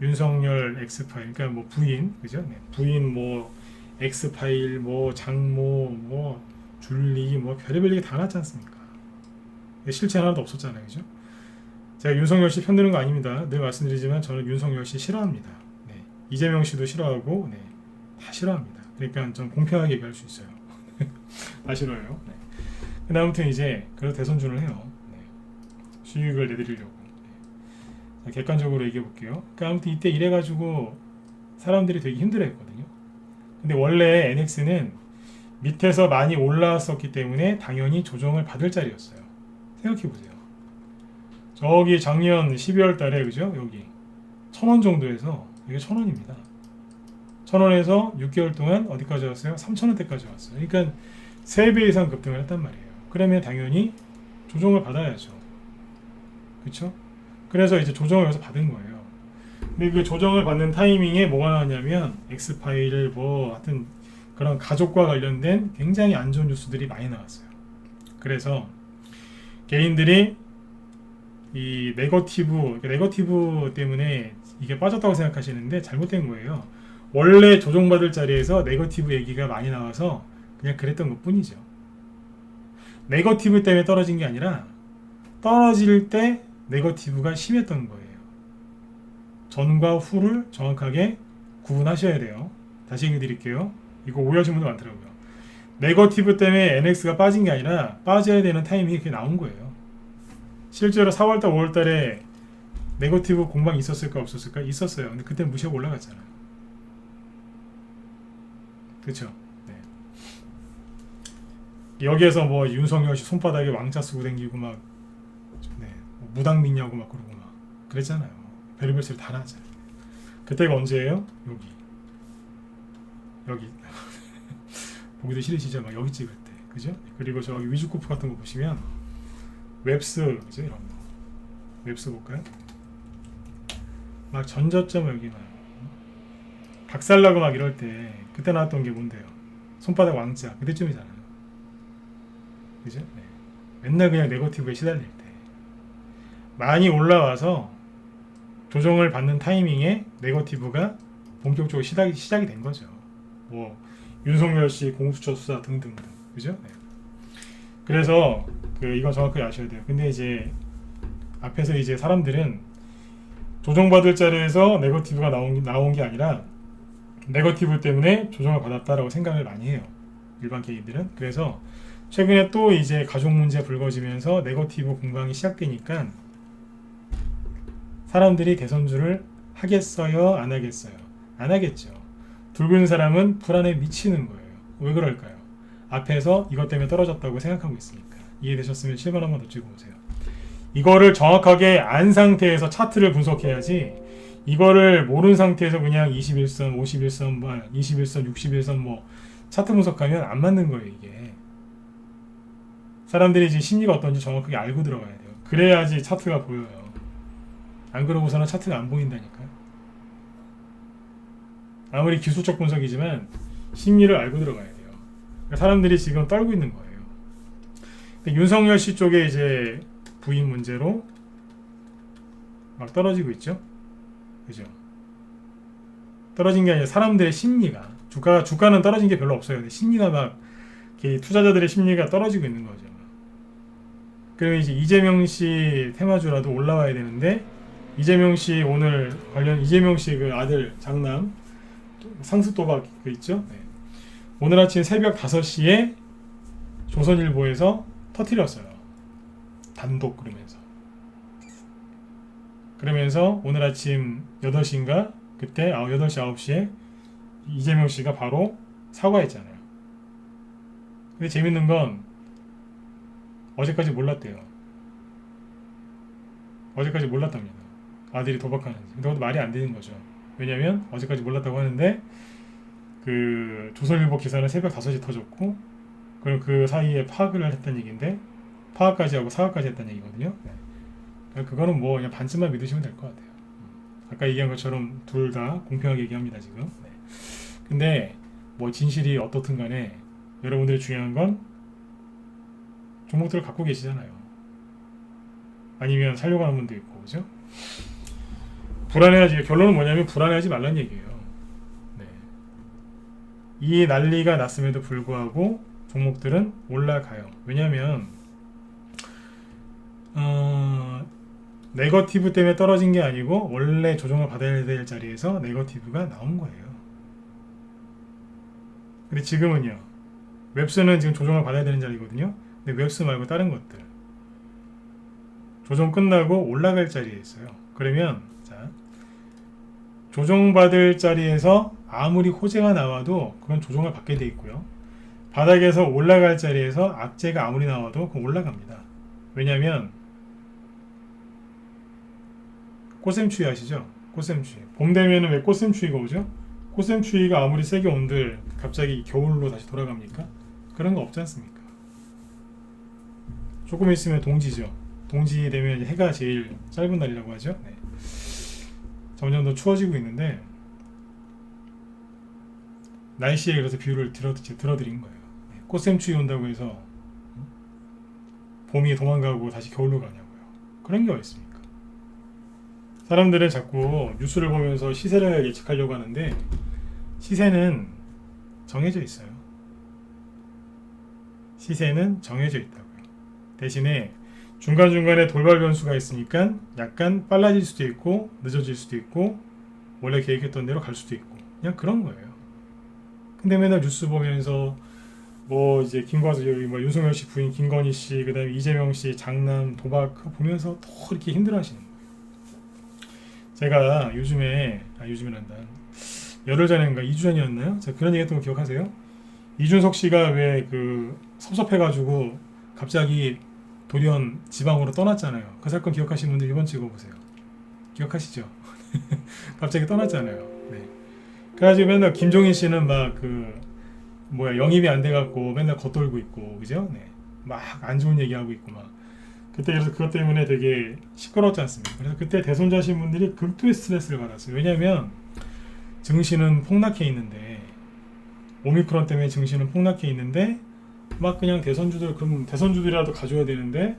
윤석열 X파일, 그러니까 뭐 부인, 그죠? 네. 부인 뭐 X파일, 뭐 장모, 뭐 줄리, 뭐 별의별 얘기 다 나왔지 않습니까? 실체 하나도 없었잖아요, 그죠? 제가 윤석열 씨 편드는 거 아닙니다. 늘 말씀드리지만 저는 윤석열 씨 싫어합니다. 네. 이재명 씨도 싫어하고, 네. 다 싫어합니다. 그러니까 좀 공평하게 얘기할 수 있어요. 다 싫어요. 네. 근데 아무튼 이제 그래서 대선준을 해요. 네. 수익을 내드리려고. 네. 자, 객관적으로 얘기해 볼게요. 그러니까 아무튼 이때 이래가지고 사람들이 되게 힘들어했거든요. 근데 원래 NX는 밑에서 많이 올라왔었기 때문에 당연히 조정을 받을 자리였어요. 생각해 보세요. 저기 작년 12월 달에 그죠? 여기 1,000원 정도에서 이게 1,000원입니다. 1,000원에서 6개월 동안 어디까지 왔어요? 3,000원대까지 왔어요. 그러니까 3배 이상 급등을 했단 말이에요. 그러면 당연히 조정을 받아야죠. 그렇죠? 그래서 이제 조정을 여기서 받은 거예요. 근데 그 조정을 받는 타이밍에 뭐가 나왔냐면 엑스파일 뭐 하여튼 그런 가족과 관련된 굉장히 안 좋은 뉴스들이 많이 나왔어요. 그래서 개인들이 이 네거티브 때문에 이게 빠졌다고 생각하시는데 잘못된 거예요. 원래 조정받을 자리에서 네거티브 얘기가 많이 나와서 그냥 그랬던 것 뿐이죠. 네거티브 때문에 떨어진 게 아니라 떨어질 때 네거티브가 심했던 거예요. 전과 후를 정확하게 구분하셔야 돼요. 다시 얘기 드릴게요. 이거 오해하시는 분들 많더라고요. 네거티브 때문에 NX가 빠진 게 아니라 빠져야 되는 타이밍이 이렇게 나온 거예요. 실제로 4월달, 5월달에 네거티브 공방이 있었을까 없었을까? 있었어요. 근데 그때 무시하고 올라갔잖아요. 그쵸? 네. 여기에서 뭐 윤석열 씨 손바닥에 왕자 쓰고 댕기고 막 네. 뭐 무당 믿냐고 막 그러고 막 그랬잖아요. 별의별 소리 다 나왔잖아요. 그때가 언제예요? 여기 보기도 싫으시죠? 막 여기 찍을 때, 그죠? 그리고 저기 위즈코프 같은 거 보시면 웹스, 그죠? 이런 거 웹스 볼까요? 막 전저점 여기 막 박살나고 막 이럴 때 그때 나왔던 게 뭔데요? 손바닥 왕자 그때쯤이잖아요. 그죠? 네. 맨날 그냥 네거티브에 시달릴 때 많이 올라와서 조정을 받는 타이밍에 네거티브가 본격적으로 시작이 된 거죠. 뭐 윤석열 씨 공수처 수사 등등등, 그죠? 네. 그래서 이건 정확하게 아셔야 돼요. 근데 이제 앞에서 이제 사람들은 조정받을 자리에서 네거티브가 나온 게 아니라 네거티브 때문에 조정을 받았다라고 생각을 많이 해요. 일반 개인들은. 그래서 최근에 또 이제 가족 문제 불거지면서 네거티브 공방이 시작되니까 사람들이 대선주를 하겠어요? 안 하겠어요? 안 하겠죠. 붉은 사람은 불안에 미치는 거예요. 왜 그럴까요? 앞에서 이것 때문에 떨어졌다고 생각하고 있으니까. 이해되셨으면 7번 한번 더 찍어보세요. 이거를 정확하게 안 상태에서 차트를 분석해야지 이거를 모르는 상태에서 그냥 21선, 51선, 21선, 61선 뭐 차트 분석하면 안 맞는 거예요, 이게. 사람들이 이제 심리가 어떤지 정확하게 알고 들어가야 돼요. 그래야지 차트가 보여요. 안 그러고서는 차트가 안 보인다니까요. 아무리 기술적 분석이지만 심리를 알고 들어가야 돼요. 그러니까 사람들이 지금 떨고 있는 거예요. 윤석열 씨 쪽에 이제 부인 문제로 막 떨어지고 있죠. 그죠? 떨어진 게 아니라 사람들의 심리가 주가는 떨어진 게 별로 없어요. 근데 심리가 막 투자자들의 심리가 떨어지고 있는 거죠. 그러면 이제 이재명 씨 테마주라도 올라와야 되는데 이재명 씨 오늘 관련 이재명 씨 그 아들 장남 상습 도박 그 있죠? 네. 오늘 아침 새벽 5시에 조선일보에서 터뜨렸어요. 단독 그러면서 오늘 아침 8시인가 그때 8시 9시에 이재명 씨가 바로 사과했잖아요. 근데 재밌는 건 어제까지 몰랐대요. 어제까지 몰랐답니다. 아들이 도박하는지. 근데 그것도 말이 안 되는 거죠. 왜냐면 어제까지 몰랐다고 하는데 그 조선일보 기사는 새벽 5시 터졌고 그리고 그 사이에 파악을 했다는 얘기인데 파악까지 하고 사과까지 했다는 얘기거든요. 네. 그거는 뭐 그냥 반쯤만 믿으시면 될 것 같아요. 아까 얘기한 것처럼 둘 다 공평하게 얘기합니다 지금. 네. 근데 뭐 진실이 어떻든 간에 여러분들이 중요한 건 종목들을 갖고 계시잖아요. 아니면 살려고 하는 분도 있고 그죠? 불안해하지. 결론은 뭐냐면 불안해하지 말란 얘기예요. 네. 이 난리가 났음에도 불구하고 종목들은 올라가요. 왜냐하면 네거티브 때문에 떨어진 게 아니고 원래 조정을 받아야 될 자리에서 네거티브가 나온 거예요. 근데 지금은요. 웹스는 지금 조정을 받아야 되는 자리거든요. 근데 웹스 말고 다른 것들 조정 끝나고 올라갈 자리에 있어요. 그러면 자, 조정받을 자리에서 아무리 호재가 나와도 그건 조정을 받게 돼 있고요. 바닥에서 올라갈 자리에서 악재가 아무리 나와도 그건 올라갑니다. 왜냐하면 꽃샘추위 아시죠? 꽃샘추위. 봄 되면은 왜 꽃샘추위가 오죠? 꽃샘추위가 아무리 세게 온들 갑자기 겨울로 다시 돌아갑니까? 그런 거 없지 않습니까? 조금 있으면 동지죠. 동지 되면 해가 제일 짧은 날이라고 하죠. 네. 점점 더 추워지고 있는데 날씨에 그래서 비유를 들어드린 거예요. 네. 꽃샘추위 온다고 해서 봄이 도망가고 다시 겨울로 가냐고요. 그런 게 어디 있습니까? 사람들은 자꾸 뉴스를 보면서 시세를 예측하려고 하는데 시세는 정해져 있어요. 시세는 정해져 있다고요. 대신에 중간중간에 돌발 변수가 있으니까 약간 빨라질 수도 있고 늦어질 수도 있고 원래 계획했던 대로 갈 수도 있고 그냥 그런 거예요. 근데 맨날 뉴스 보면서 뭐 이제 뭐 윤석열 씨 부인 김건희 씨 그다음에 이재명 씨 장남 도박 보면서 더 이렇게 힘들어하시는 거예요. 제가 요즘에란다 열흘 전인가 2주 전이었나요? 제가 그런 얘기했던 거 기억하세요? 이준석 씨가 왜 그 섭섭해가지고 갑자기 돌연 지방으로 떠났잖아요. 그 사건 기억하시는 분들 이번 찍어보세요. 기억하시죠? 갑자기 떠났잖아요. 네. 그래가지고 맨날 김종인 씨는 막 영입이 안 돼갖고 맨날 겉돌고 있고 그죠? 네. 막 안 좋은 얘기하고 있고 막 그때 그래서 그것 때문에 되게 시끄러웠지 않습니까? 그래서 그때 대손자신 분들이 극도의 스트레스를 받았어요. 왜냐하면 증시는 폭락해 있는데 오미크론 때문에 증시는 폭락해 있는데 막 그냥 그럼 대선주들이라도 가져야 되는데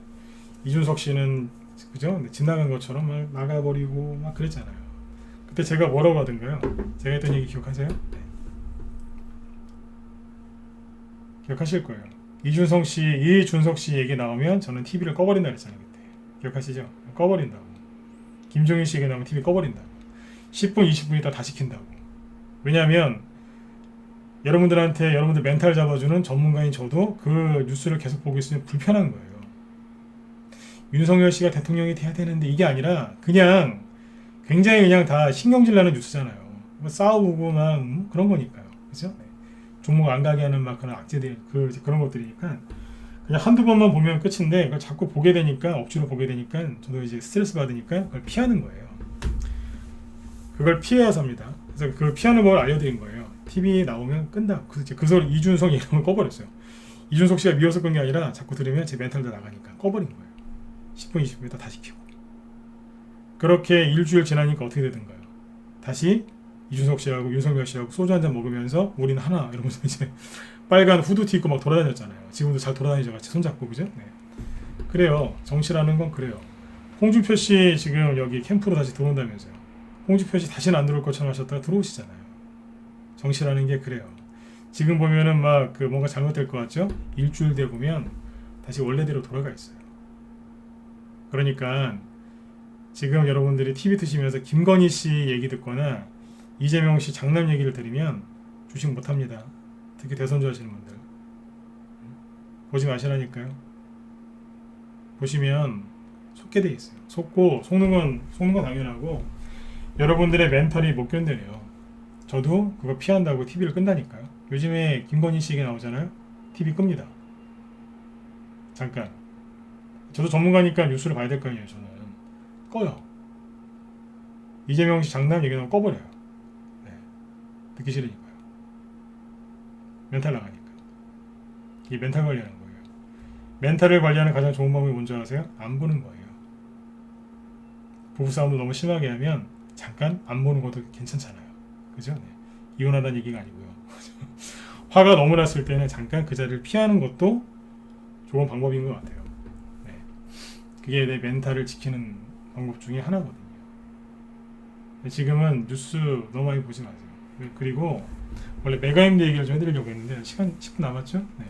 이준석 씨는 그죠? 지나간 것처럼 막 나가버리고 막 그랬잖아요. 그때 제가 뭐라고 하던가요? 제가 했던 얘기 기억하세요? 네. 기억하실 거예요. 이준석 씨 얘기 나오면 저는 TV를 꺼버린다 그랬잖아요. 그때. 기억하시죠? 꺼버린다고. 김종인 씨 얘기 나오면 TV 꺼버린다고. 10분, 20분 있다 다 시킨다고. 왜냐하면 여러분들 멘탈 잡아주는 전문가인 저도 그 뉴스를 계속 보고 있으면 불편한 거예요. 윤석열 씨가 대통령이 돼야 되는데 이게 아니라 그냥 굉장히 그냥 다 신경질 나는 뉴스잖아요. 싸우고 막 그런 거니까요. 그죠? 네. 종목 안 가게 하는 막 그런 악재들 그런 것들이니까 그냥 한두 번만 보면 끝인데 그걸 자꾸 보게 되니까 억지로 보게 되니까 저도 이제 스트레스 받으니까 그걸 피하는 거예요. 그걸 피해야 삽니다. 그래서 그 피하는 법을 알려드린 거예요. TV에 나오면 끈다. 그 소리 이준석 이름을 꺼버렸어요. 이준석 씨가 미워서 끈 게 아니라 자꾸 들으면 제 멘탈도 나가니까 꺼버린 거예요. 10분 20분 다 시키고 그렇게 일주일 지나니까 어떻게 되던가요? 다시 이준석 씨하고 윤석열 씨하고 소주 한잔 먹으면서 우리는 하나 이러면서 이제 빨간 후드티 입고 막 돌아다녔잖아요. 지금도 잘 돌아다니죠. 같이 손잡고 그죠? 네. 그래요. 정치라는 건 그래요. 홍준표 씨 지금 여기 캠프로 다시 들어온다면서요. 홍준표 씨 다시는 안 들어올 것처럼 하셨다가 들어오시잖아요. 정치라는 게 그래요. 지금 보면은 막 뭔가 잘못될 것 같죠? 일주일 뒤에 보면 다시 원래대로 돌아가 있어요. 그러니까 지금 여러분들이 TV 트시면서 김건희 씨 얘기 듣거나 이재명 씨 장남 얘기를 들으면 주식 못합니다. 특히 대선주 하시는 분들 보지 마시라니까요. 보시면 속게 돼 있어요. 속고 속는 건 당연하고 여러분들의 멘탈이 못 견뎌요. 저도 그거 피한다고 TV를 끈다니까요. 요즘에 김건희 씨 얘기 나오잖아요. TV 끕니다. 잠깐. 저도 전문가니까 뉴스를 봐야 될 거 아니에요. 저는 꺼요. 이재명 씨 장남 얘기 나오면 꺼버려요. 네. 듣기 싫으니까요. 멘탈 나가니까. 이 멘탈 관리하는 거예요. 멘탈을 관리하는 가장 좋은 방법이 뭔지 아세요? 안 보는 거예요. 부부싸움도 너무 심하게 하면 잠깐 안 보는 것도 괜찮잖아요. 그죠? 네. 이혼하다는 얘기가 아니고요. 화가 너무 났을 때는 잠깐 그 자리를 피하는 것도 좋은 방법인 것 같아요. 네. 그게 내 멘탈을 지키는 방법 중에 하나거든요. 지금은 뉴스 너무 많이 보지 마세요. 그리고 원래 메가임대 얘기를 좀 해드리려고 했는데 시간 10분 남았죠? 네.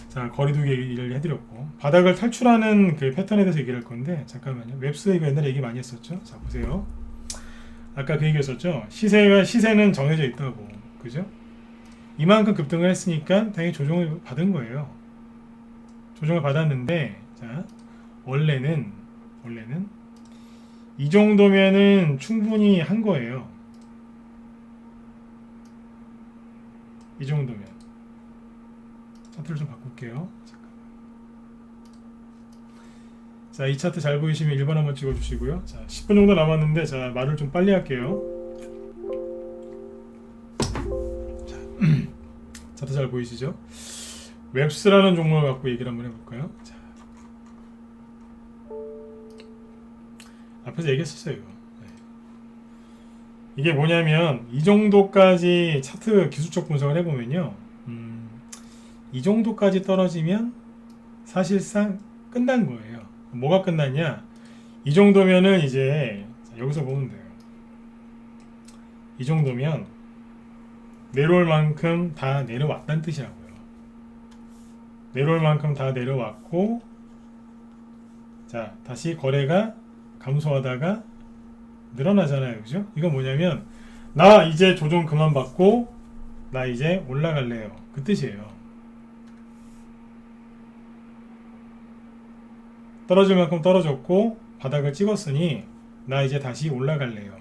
자, 거리두기 얘기를 해드렸고 바닥을 탈출하는 그 패턴에 대해서 얘기를 할 건데 잠깐만요. 웹스 이거 옛날에 얘기 많이 했었죠? 자, 보세요. 아까 그 얘기했었죠? 시세는 정해져 있다고. 그죠? 이만큼 급등을 했으니까 당연히 조정을 받은 거예요. 조정을 받았는데 자, 원래는 이 정도면은 충분히 한 거예요. 이 정도면. 차트를 좀 바꿀게요. 잠깐만. 자, 이 차트 잘 보이시면 1번 한번 찍어주시고요. 자, 10분 정도 남았는데 자, 말을 좀 빨리 할게요. 자, 차트 잘 보이시죠? 웹스라는 종목을 갖고 얘기를 한번 해볼까요? 자, 앞에서 얘기했었어요. 이거. 네. 이게 뭐냐면 이 정도까지 차트 기술적 분석을 해보면요. 이 정도까지 떨어지면 사실상 끝난 거예요. 뭐가 끝났냐? 이 정도면은 이제 여기서 보면 돼요. 이 정도면 내려올 만큼 다 내려왔다는 뜻이라고요. 내려올 만큼 다 내려왔고 자, 다시 거래가 감소하다가 늘어나잖아요. 그죠? 이건 뭐냐면 나 이제 조정 그만 받고 나 이제 올라갈래요. 그 뜻이에요. 떨어질 만큼 떨어졌고 바닥을 찍었으니 나 이제 다시 올라갈래요.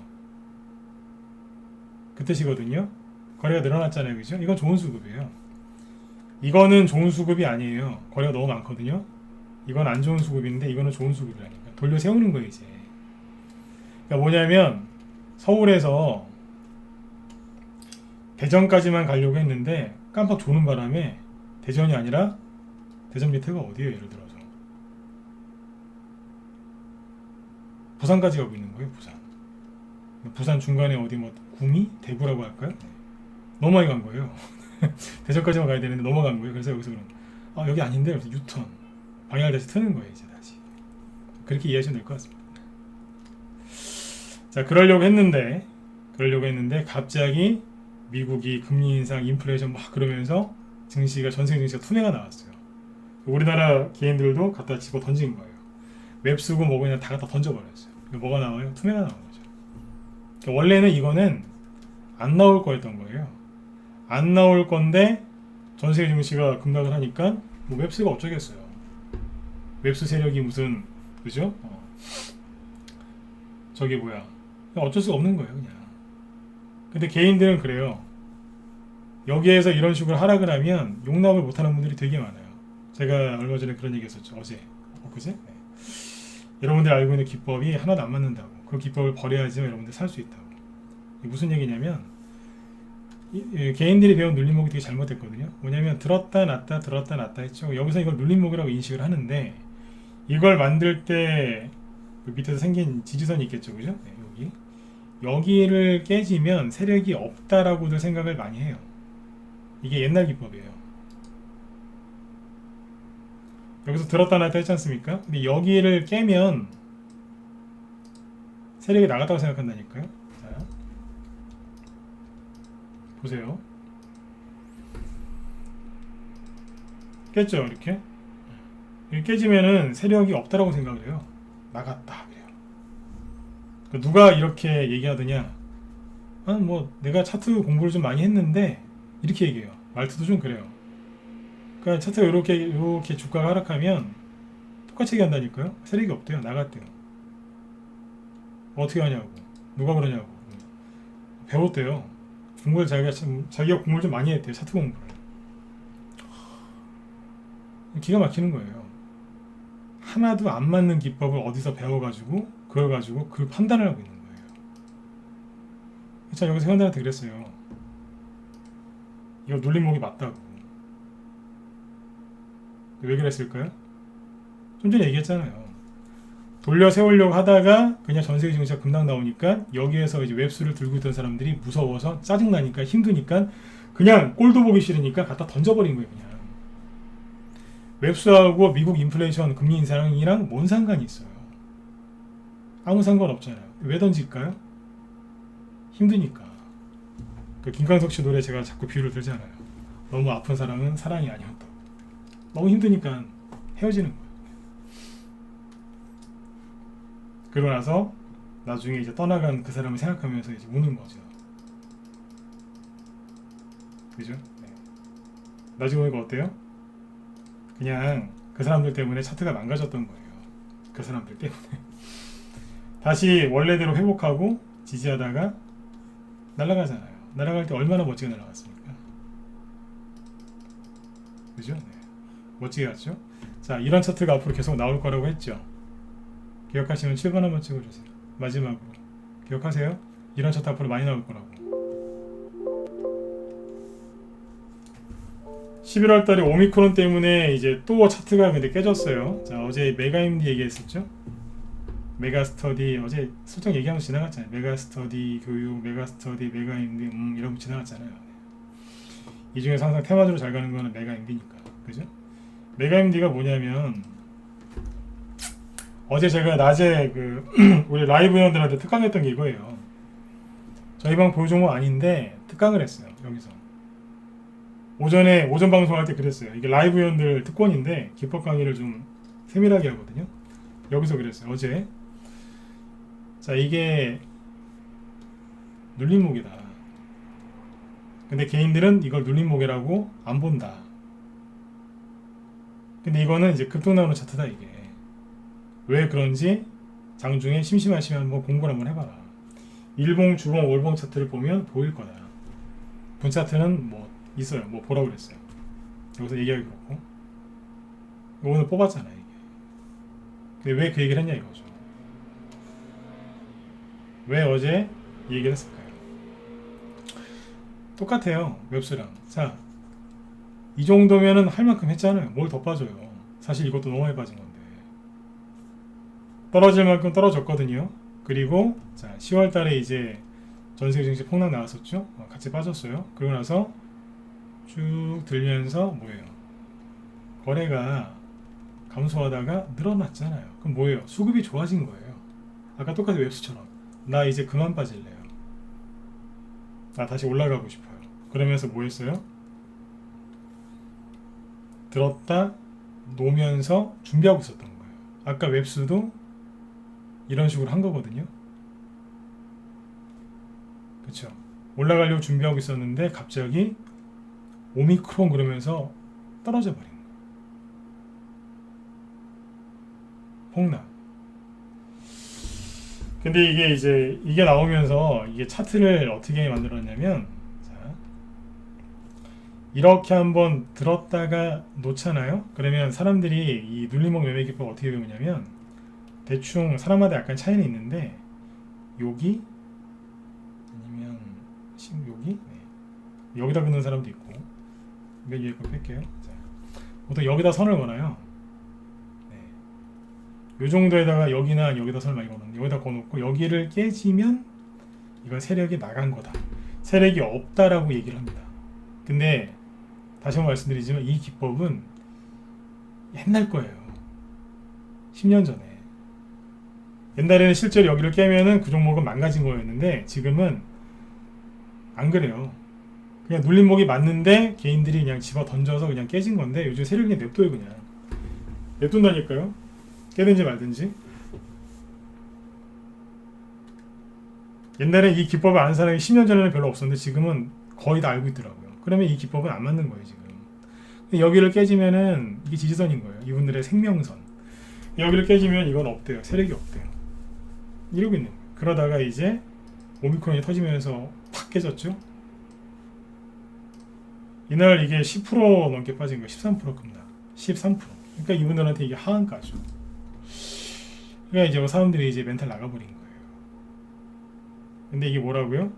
그 뜻이거든요. 거래가 늘어났잖아요. 그죠? 이건 좋은 수급이에요. 이거는 좋은 수급이 아니에요. 거래가 너무 많거든요. 이건 안 좋은 수급인데 이거는 좋은 수급이라니까. 돌려 세우는 거예요 이제. 그러니까 뭐냐면 서울에서 대전까지만 가려고 했는데 깜빡 조는 바람에 대전이 아니라 대전 밑에가 어디예요? 예를 들어서 부산까지 가고 있는 거예요. 부산 중간에 어디 뭐 구미? 대구라고 할까요? 네. 너무 많이 간 거예요. 대전까지만 가야 되는데 넘어간 거예요. 그래서 여기서 그럼 여기 아닌데 그래서 유턴 방향을 다시 트는 거예요. 이제 다시 그렇게 이해하시면 될 것 같습니다. 자, 그러려고 했는데 갑자기 미국이 금리 인상, 인플레이션 막 그러면서 증시가 전세계 증시가 투매가 나왔어요. 우리나라 개인들도 갖다 집어 던진 거예요. 웹 쓰고 뭐 그냥 다 갖다 던져버렸어요. 뭐가 나와요? 투매가 나온 거죠. 그러니까 원래는 이거는 안 나올 거였던 거예요. 안 나올 건데 전세계 증시가 급락을 하니까 뭐 웹스가 어쩌겠어요. 웹스 세력이 무슨 그죠? 저기 뭐야? 어쩔 수가 없는 거예요, 그냥. 근데 개인들은 그래요. 여기에서 이런 식으로 하락을 하면 용납을 못하는 분들이 되게 많아요. 제가 얼마 전에 그런 얘기 했었죠. 어제. 그제? 네. 여러분들이 알고 있는 기법이 하나도 안 맞는다고. 그 기법을 버려야지만 여러분들 살 수 있다고. 이게 무슨 얘기냐면 개인들이 배운 눌림목이 되게 잘못됐거든요. 뭐냐면 들었다 놨다 들었다 놨다 했죠. 여기서 이걸 눌림목이라고 인식을 하는데 이걸 만들 때 그 밑에서 생긴 지지선이 있겠죠. 그죠? 네, 여기를 깨지면 세력이 없다라고들 생각을 많이 해요. 이게 옛날 기법이에요. 여기서 들었다 놨다 했지 않습니까? 근데 여기를 깨면 세력이 나갔다고 생각한다니까요. 자, 보세요. 깼죠, 이렇게. 이게 깨지면은 세력이 없다라고 생각을 해요. 나갔다 그래요. 그러니까 누가 이렇게 얘기하더냐? 아, 뭐 내가 차트 공부를 좀 많이 했는데 이렇게 얘기해요. 말투도 좀 그래요. 그러니까 차트가 이렇게 주가가 하락하면 똑같이 얘기한다니까요. 세력이 없대요. 나갔대요. 어떻게 하냐고. 누가 그러냐고. 배웠대요. 공부를 자기가 공부를 좀 많이 했대요. 차트 공부를. 기가 막히는 거예요. 하나도 안 맞는 기법을 어디서 배워가지고 그걸 가지고 그 판단을 하고 있는 거예요. 자, 여기서 회원들한테 그랬어요. 이거 눌림목이 맞다고. 왜 그랬을까요? 좀 전에 얘기했잖아요. 돌려 세우려고 하다가 그냥 전세계 증시가 급락 나오니까 여기에서 이제 웹수를 들고 있던 사람들이 무서워서 짜증나니까 힘드니까 그냥 꼴도 보기 싫으니까 갖다 던져버린 거예요. 그냥 웹수하고 미국 인플레이션 금리 인상이랑 뭔 상관이 있어요? 아무 상관 없잖아요. 왜 던질까요? 힘드니까. 그 김광석 씨 노래 제가 자꾸 비유를 들잖아요. 너무 아픈 사랑은 사랑이 아니었다. 너무 힘드니까 헤어지는 거예요. 그러고 나서 나중에 이제 떠나간 그 사람을 생각하면서 이제 우는 거죠. 그죠? 네. 나중에 보니까 어때요? 그냥 그 사람들 때문에 차트가 망가졌던 거예요. 그 사람들 때문에. 다시 원래대로 회복하고 지지하다가 날아가잖아요. 날아갈 때 얼마나 멋지게 날아갔습니까? 그죠? 네. 멋지게 갔죠? 자, 이런 차트가 앞으로 계속 나올 거라고 했죠. 기억하시면 7번 한번 찍어주세요. 마지막으로 기억하세요? 이런 차트 앞으로 많이 나올 거라고. 11월 달에 오미크론 때문에 이제 또 차트가 근데 깨졌어요. 자, 어제 메가임디 얘기했었죠? 메가스터디 어제 슬쩍 얘기하면서 지나갔잖아요. 메가스터디 교육, 메가스터디, 메가임디 이런 거 지나갔잖아요. 이 중에서 항상 테마주로 잘 가는 거는 메가임디니까. 그죠? 메가임디가 뭐냐면 어제 제가 낮에 우리 라이브 회원들한테 특강했던 게 이거예요. 저희 방 보유 종목 아닌데 특강을 했어요. 여기서 오전 방송할 때 그랬어요. 이게 라이브 회원들 특권인데 기법 강의를 좀 세밀하게 하거든요. 여기서 그랬어요. 어제. 자, 이게 눌림목이다. 근데 개인들은 이걸 눌림목이라고 안 본다. 근데 이거는 이제 급등 나오는 차트다. 이게 왜 그런지 장중에 심심하시면 한번 공부를 한번 해봐라. 일봉, 주봉, 월봉 차트를 보면 보일 거다. 분 차트는 뭐 있어요. 뭐 보라고 그랬어요. 여기서 얘기하기 그렇고 오늘 뽑았잖아 이게. 근데 왜 그 얘기를 했냐 이거죠. 왜 어제 이 얘기를 했을까요? 똑같아요. 웹스랑. 자, 이 정도면은 할 만큼 했잖아요. 뭘 더 빠져요. 사실 이것도 너무 많이 빠진 건데. 떨어질 만큼 떨어졌거든요. 그리고 자, 10월 달에 이제 전세계 증시 폭락 나왔었죠. 같이 빠졌어요. 그러고 나서 쭉 들면서 뭐예요? 거래가 감소하다가 늘어났잖아요. 그럼 뭐예요? 수급이 좋아진 거예요. 아까 똑같이 웹스처럼 나 이제 그만 빠질래요. 나 다시 올라가고 싶어요. 그러면서 뭐 했어요? 들었다 놓으면서 준비하고 있었던 거예요. 아까 웹스도 이런 식으로 한 거거든요. 그쵸? 올라가려고 준비하고 있었는데 갑자기 오미크론 그러면서 떨어져 버린 거예요. 폭락. 근데 이게 나오면서 이게 차트를 어떻게 만들었냐면 자, 이렇게 한번 들었다가 놓잖아요. 그러면 사람들이 이 눌림목 매매 기법 어떻게 배우냐면 대충 사람마다 약간 차이는 있는데 여기 아니면 여기 네. 여기다 긋는 사람도 있고 맨 위에 거 뺄게요. 자, 보통 여기다 선을 거나요. 요 정도에다가 여기나 여기다 선을 많이 거는데 여기다 거놓고 여기를 깨지면 이건 세력이 나간 거다. 세력이 없다라고 얘기를 합니다. 근데 다시 한번 말씀드리지만 이 기법은 옛날 거예요. 10년 전에. 옛날에는 실제로 여기를 깨면은 그 종목은 망가진 거였는데 지금은 안 그래요. 그냥 눌림목이 맞는데 개인들이 그냥 집어 던져서 그냥 깨진 건데 요즘 세력이 냅둬요 그냥. 냅둔다니까요. 깨든지 말든지. 옛날에 이 기법을 아는 사람이 10년 전에는 별로 없었는데 지금은 거의 다 알고 있더라고요. 그러면 이 기법은 안 맞는 거예요 지금. 여기를 깨지면은 이게 지지선인 거예요. 이분들의 생명선. 여기를 깨지면 이건 없대요. 세력이 없대요. 이러고 있는 거예요. 그러다가 이제 오미크론이 터지면서 팍 깨졌죠. 이날 이게 10% 넘게 빠진 거예요. 13% 급락. 13%. 그러니까 이분들한테 이게 하한가죠. 그러니까 이제 사람들이 이제 멘탈 나가버린 거예요. 근데 이게 뭐라고요?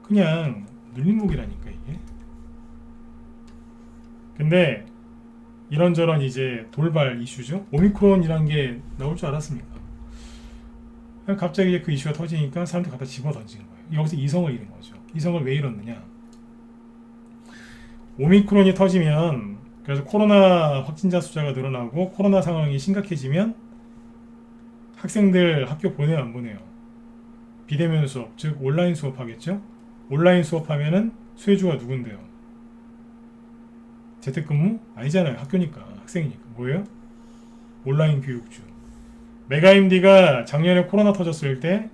그냥 눌림목이라니까 이게. 근데 이런저런 이제 돌발 이슈죠. 오미크론이란 게 나올 줄 알았습니까? 그냥 갑자기 그 이슈가 터지니까 사람들 갖다 집어 던진 거예요. 여기서 이성을 잃은 거죠. 이성을 왜 잃었느냐? 오미크론이 터지면, 그래서 코로나 확진자 숫자가 늘어나고 코로나 상황이 심각해지면 학생들 학교 보내요 안 보내요? 비대면 수업, 즉 온라인 수업하겠죠? 온라인 수업하면은 수혜주가 누군데요? 재택근무? 아니잖아요. 학교니까, 학생이니까. 뭐예요? 온라인 교육주. 메가임디가 작년에 코로나 터졌을 때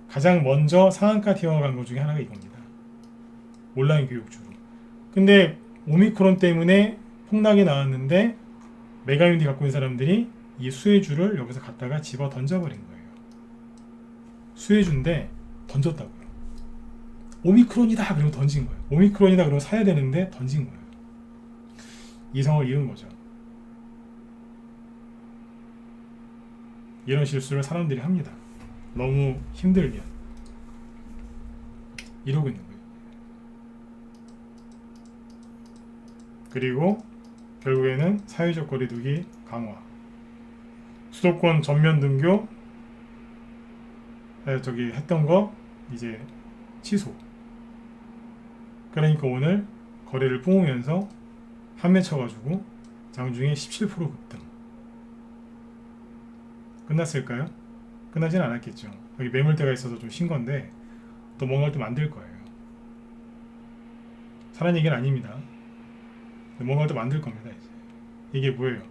가장 먼저 상한가 튀어간 것 중에 하나가 이겁니다. 온라인 교육주로. 근데 오미크론 때문에 폭락이 나왔는데 메가임디 갖고 있는 사람들이 이 수혜주를 여기서 갖다가 집어 던져버린 거예요. 수혜주인데 던졌다고요. 오미크론이다 그러면 던진 거예요. 오미크론이다 그러면 사야 되는데 던진 거예요. 이성을 잃은 거죠. 이런 실수를 사람들이 합니다. 너무 힘들면 이러고 있는 거예요. 그리고 결국에는 사회적 거리두기 강화, 수도권 전면 등교 했던 거 이제 취소. 그러니까 오늘 거래를 뿜으면서 판매 쳐가지고 장중에 17% 급등. 끝났을까요? 끝나진 않았겠죠. 여기 매물대가 있어서 좀 신 건데 또 뭔가를 또 만들 거예요. 사란 얘기는 아닙니다. 뭔가를 또 만들 겁니다. 이제. 이게 뭐예요?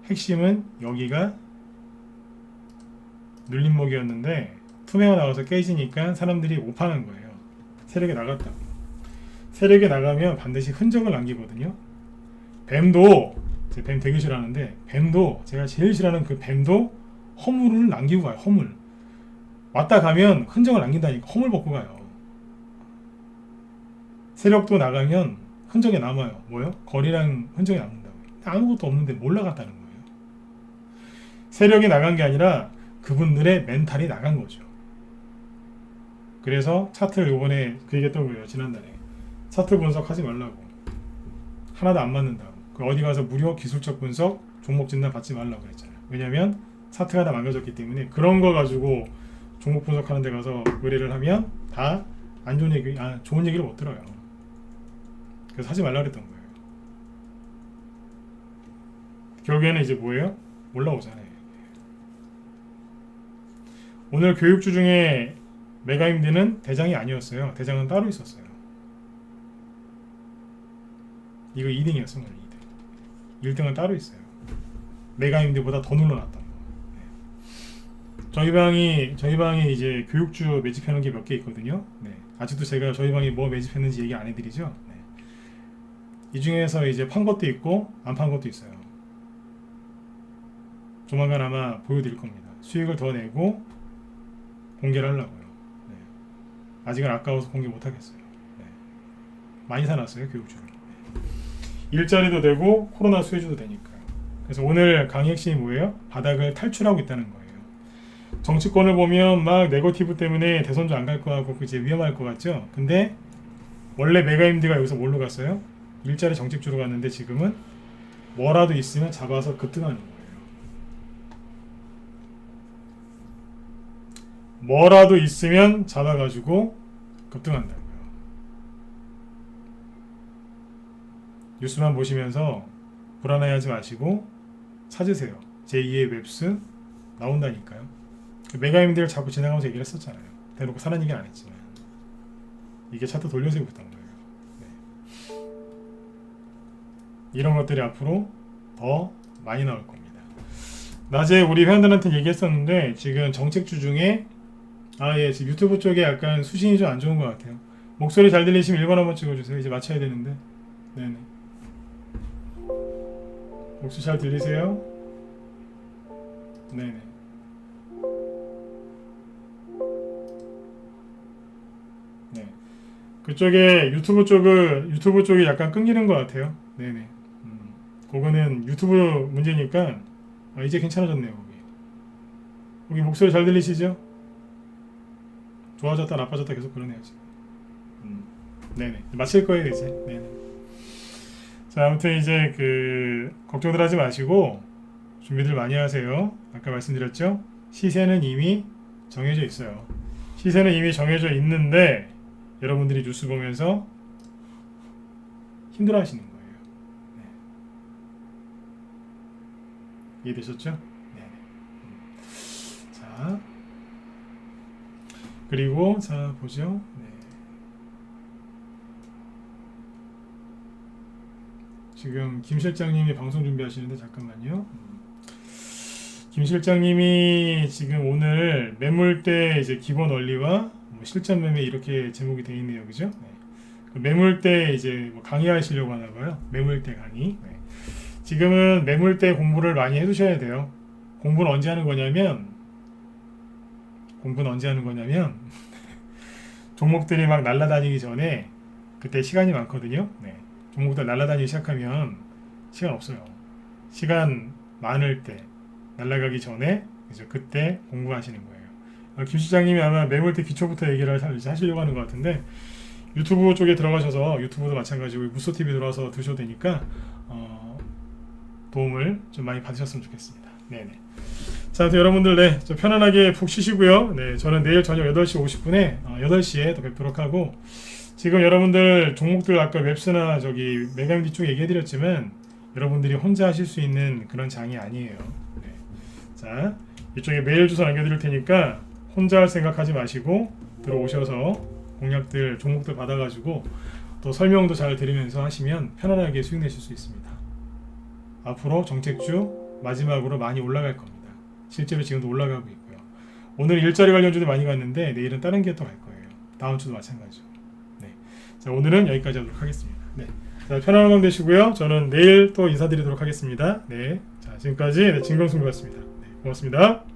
핵심은 여기가 눌림목이었는데 투매가 나와서 깨지니까 사람들이 오파는 거예요. 세력이 나갔다고. 세력이 나가면 반드시 흔적을 남기거든요. 뱀도, 제가 뱀 되게 싫어하는데 뱀도, 제가 제일 싫어하는 그 뱀도 허물을 남기고 가요. 허물. 왔다 가면 흔적을 남긴다니까. 허물 벗고 가요. 세력도 나가면 흔적이 남아요. 뭐요? 거리랑 흔적이 남는다고요. 아무것도 없는데 뭘 나갔다는 거예요. 세력이 나간 게 아니라 그분들의 멘탈이 나간 거죠. 그래서 차트를 이번에 그 얘기했던 거예요. 지난달에. 차트 분석하지 말라고. 하나도 안 맞는다고. 그 어디 가서 무료 기술적 분석, 종목 진단 받지 말라고 그랬잖아요. 왜냐면 차트가 다 망가졌기 때문에 그런 거 가지고 종목 분석하는 데 가서 의뢰를 하면 다 안 좋은 얘기, 좋은 얘기를 못 들어요. 그래서 하지 말라 그랬던 거예요. 결국에는 이제 뭐예요? 올라오잖아요. 오늘 교육주 중에 메가임디는 대장이 아니었어요. 대장은 따로 있었어요. 이거 2등이었어요. 오늘 2등. 1등은 따로 있어요. 메가임디보다 더 눌러놨던 거. 네. 저희 방이 이제 교육주 매집해놓은 게 몇 개 있거든요. 네. 아직도 제가 저희 방이 뭐 매집했는지 얘기 안 해드리죠. 네. 이 중에서 이제 판 것도 있고 안 판 것도 있어요. 조만간 아마 보여드릴 겁니다. 수익을 더 내고 공개를 하려고요. 네. 아직은 아까워서 공개 못 하겠어요. 네. 많이 사놨어요, 교육주를. 네. 일자리도 되고 코로나 수혜주도 되니까요. 그래서 오늘 강의 핵심이 뭐예요? 바닥을 탈출하고 있다는 거예요. 정치권을 보면 막 네거티브 때문에 대선도 안 갈 거 같고 이제 위험할 것 같죠? 근데 원래 메가임디가 여기서 뭘로 갔어요? 일자리 정책주로 갔는데 지금은 뭐라도 있으면 잡아서 급등하는 거예요. 뭐라도 있으면 잡아가지고 급등한다고요. 뉴스만 보시면서 불안해하지 마시고 찾으세요. 제2의 웹스 나온다니까요. 메가임디를 자꾸 지나가면서 얘기를 했었잖아요. 대놓고 사는 얘기는 안 했지만 이게 차트 돌려세우고 있던 거예요. 네. 이런 것들이 앞으로 더 많이 나올 겁니다. 낮에 우리 회원들한테 얘기했었는데 지금 정책주 중에 예, 지금 유튜브 쪽에 약간 수신이 좀 안 좋은 것 같아요. 목소리 잘 들리시면 1번 한번 찍어주세요. 이제 맞춰야 되는데. 네네. 목소리 잘 들리세요? 네네. 네. 그쪽에 유튜브 쪽이 약간 끊기는 것 같아요. 네네. 그거는 유튜브 문제니까 이제 괜찮아졌네요. 거기 목소리 잘 들리시죠? 좋아졌다 나빠졌다 계속 그러네요 지금. 네네. 마칠 거예요 이제. 네네. 자, 아무튼 이제 걱정들 하지 마시고 준비들 많이 하세요. 아까 말씀드렸죠? 시세는 이미 정해져 있어요. 시세는 이미 정해져 있는데 여러분들이 뉴스 보면서 힘들어 하시는 거예요. 네. 이해되셨죠? 네. 자, 그리고 자 보죠. 네. 지금 김 실장님이 방송 준비하시는데 잠깐만요. 김 실장님이 지금 오늘 매물대 이제 기본 원리와 실전 매매 이렇게 제목이 되어 있네요, 그죠? 네. 그 매물대 이제 강의하시려고 하나 봐요. 매물대 강의. 네. 지금은 매물대 공부를 많이 해두셔야 돼요. 공부는 언제 하는 거냐면 종목들이 막 날아다니기 전에 그때 시간이 많거든요. 네. 종목들 날아다니기 시작하면 시간 없어요. 시간 많을 때 날아가기 전에 그때 공부하시는 거예요. 김 실장님이 아마 매물대 기초부터 얘기를 하시려고 하는 것 같은데 유튜브 쪽에 들어가셔서 유튜브도 마찬가지고 무소TV 들어와서 드셔도 되니까 도움을 좀 많이 받으셨으면 좋겠습니다. 네네. 자, 여러분들 좀 편안하게 푹 쉬시고요. 네, 저는 내일 저녁 8시 50분에 8시에 또 뵙도록 하고 지금 여러분들 종목들 아까 웹스나 메가뮤디 쪽 얘기해드렸지만 여러분들이 혼자 하실 수 있는 그런 장이 아니에요. 네. 자, 이쪽에 메일 주소 남겨드릴 테니까 혼자 할 생각하지 마시고 들어오셔서 공략들 종목들 받아가지고 또 설명도 잘 들으면서 하시면 편안하게 수익 내실 수 있습니다. 앞으로 정책주 마지막으로 많이 올라갈 겁니다. 실제로 지금도 올라가고 있고요. 오늘 일자리 관련주도 많이 갔는데 내일은 다른 게 또 갈 거예요. 다음 주도 마찬가지고. 네. 자, 오늘은 여기까지 하도록 하겠습니다. 네. 자, 편안한 밤 되시고요. 저는 내일 또 인사드리도록 하겠습니다. 네. 자, 지금까지 진검승부였습니다. 네, 고맙습니다.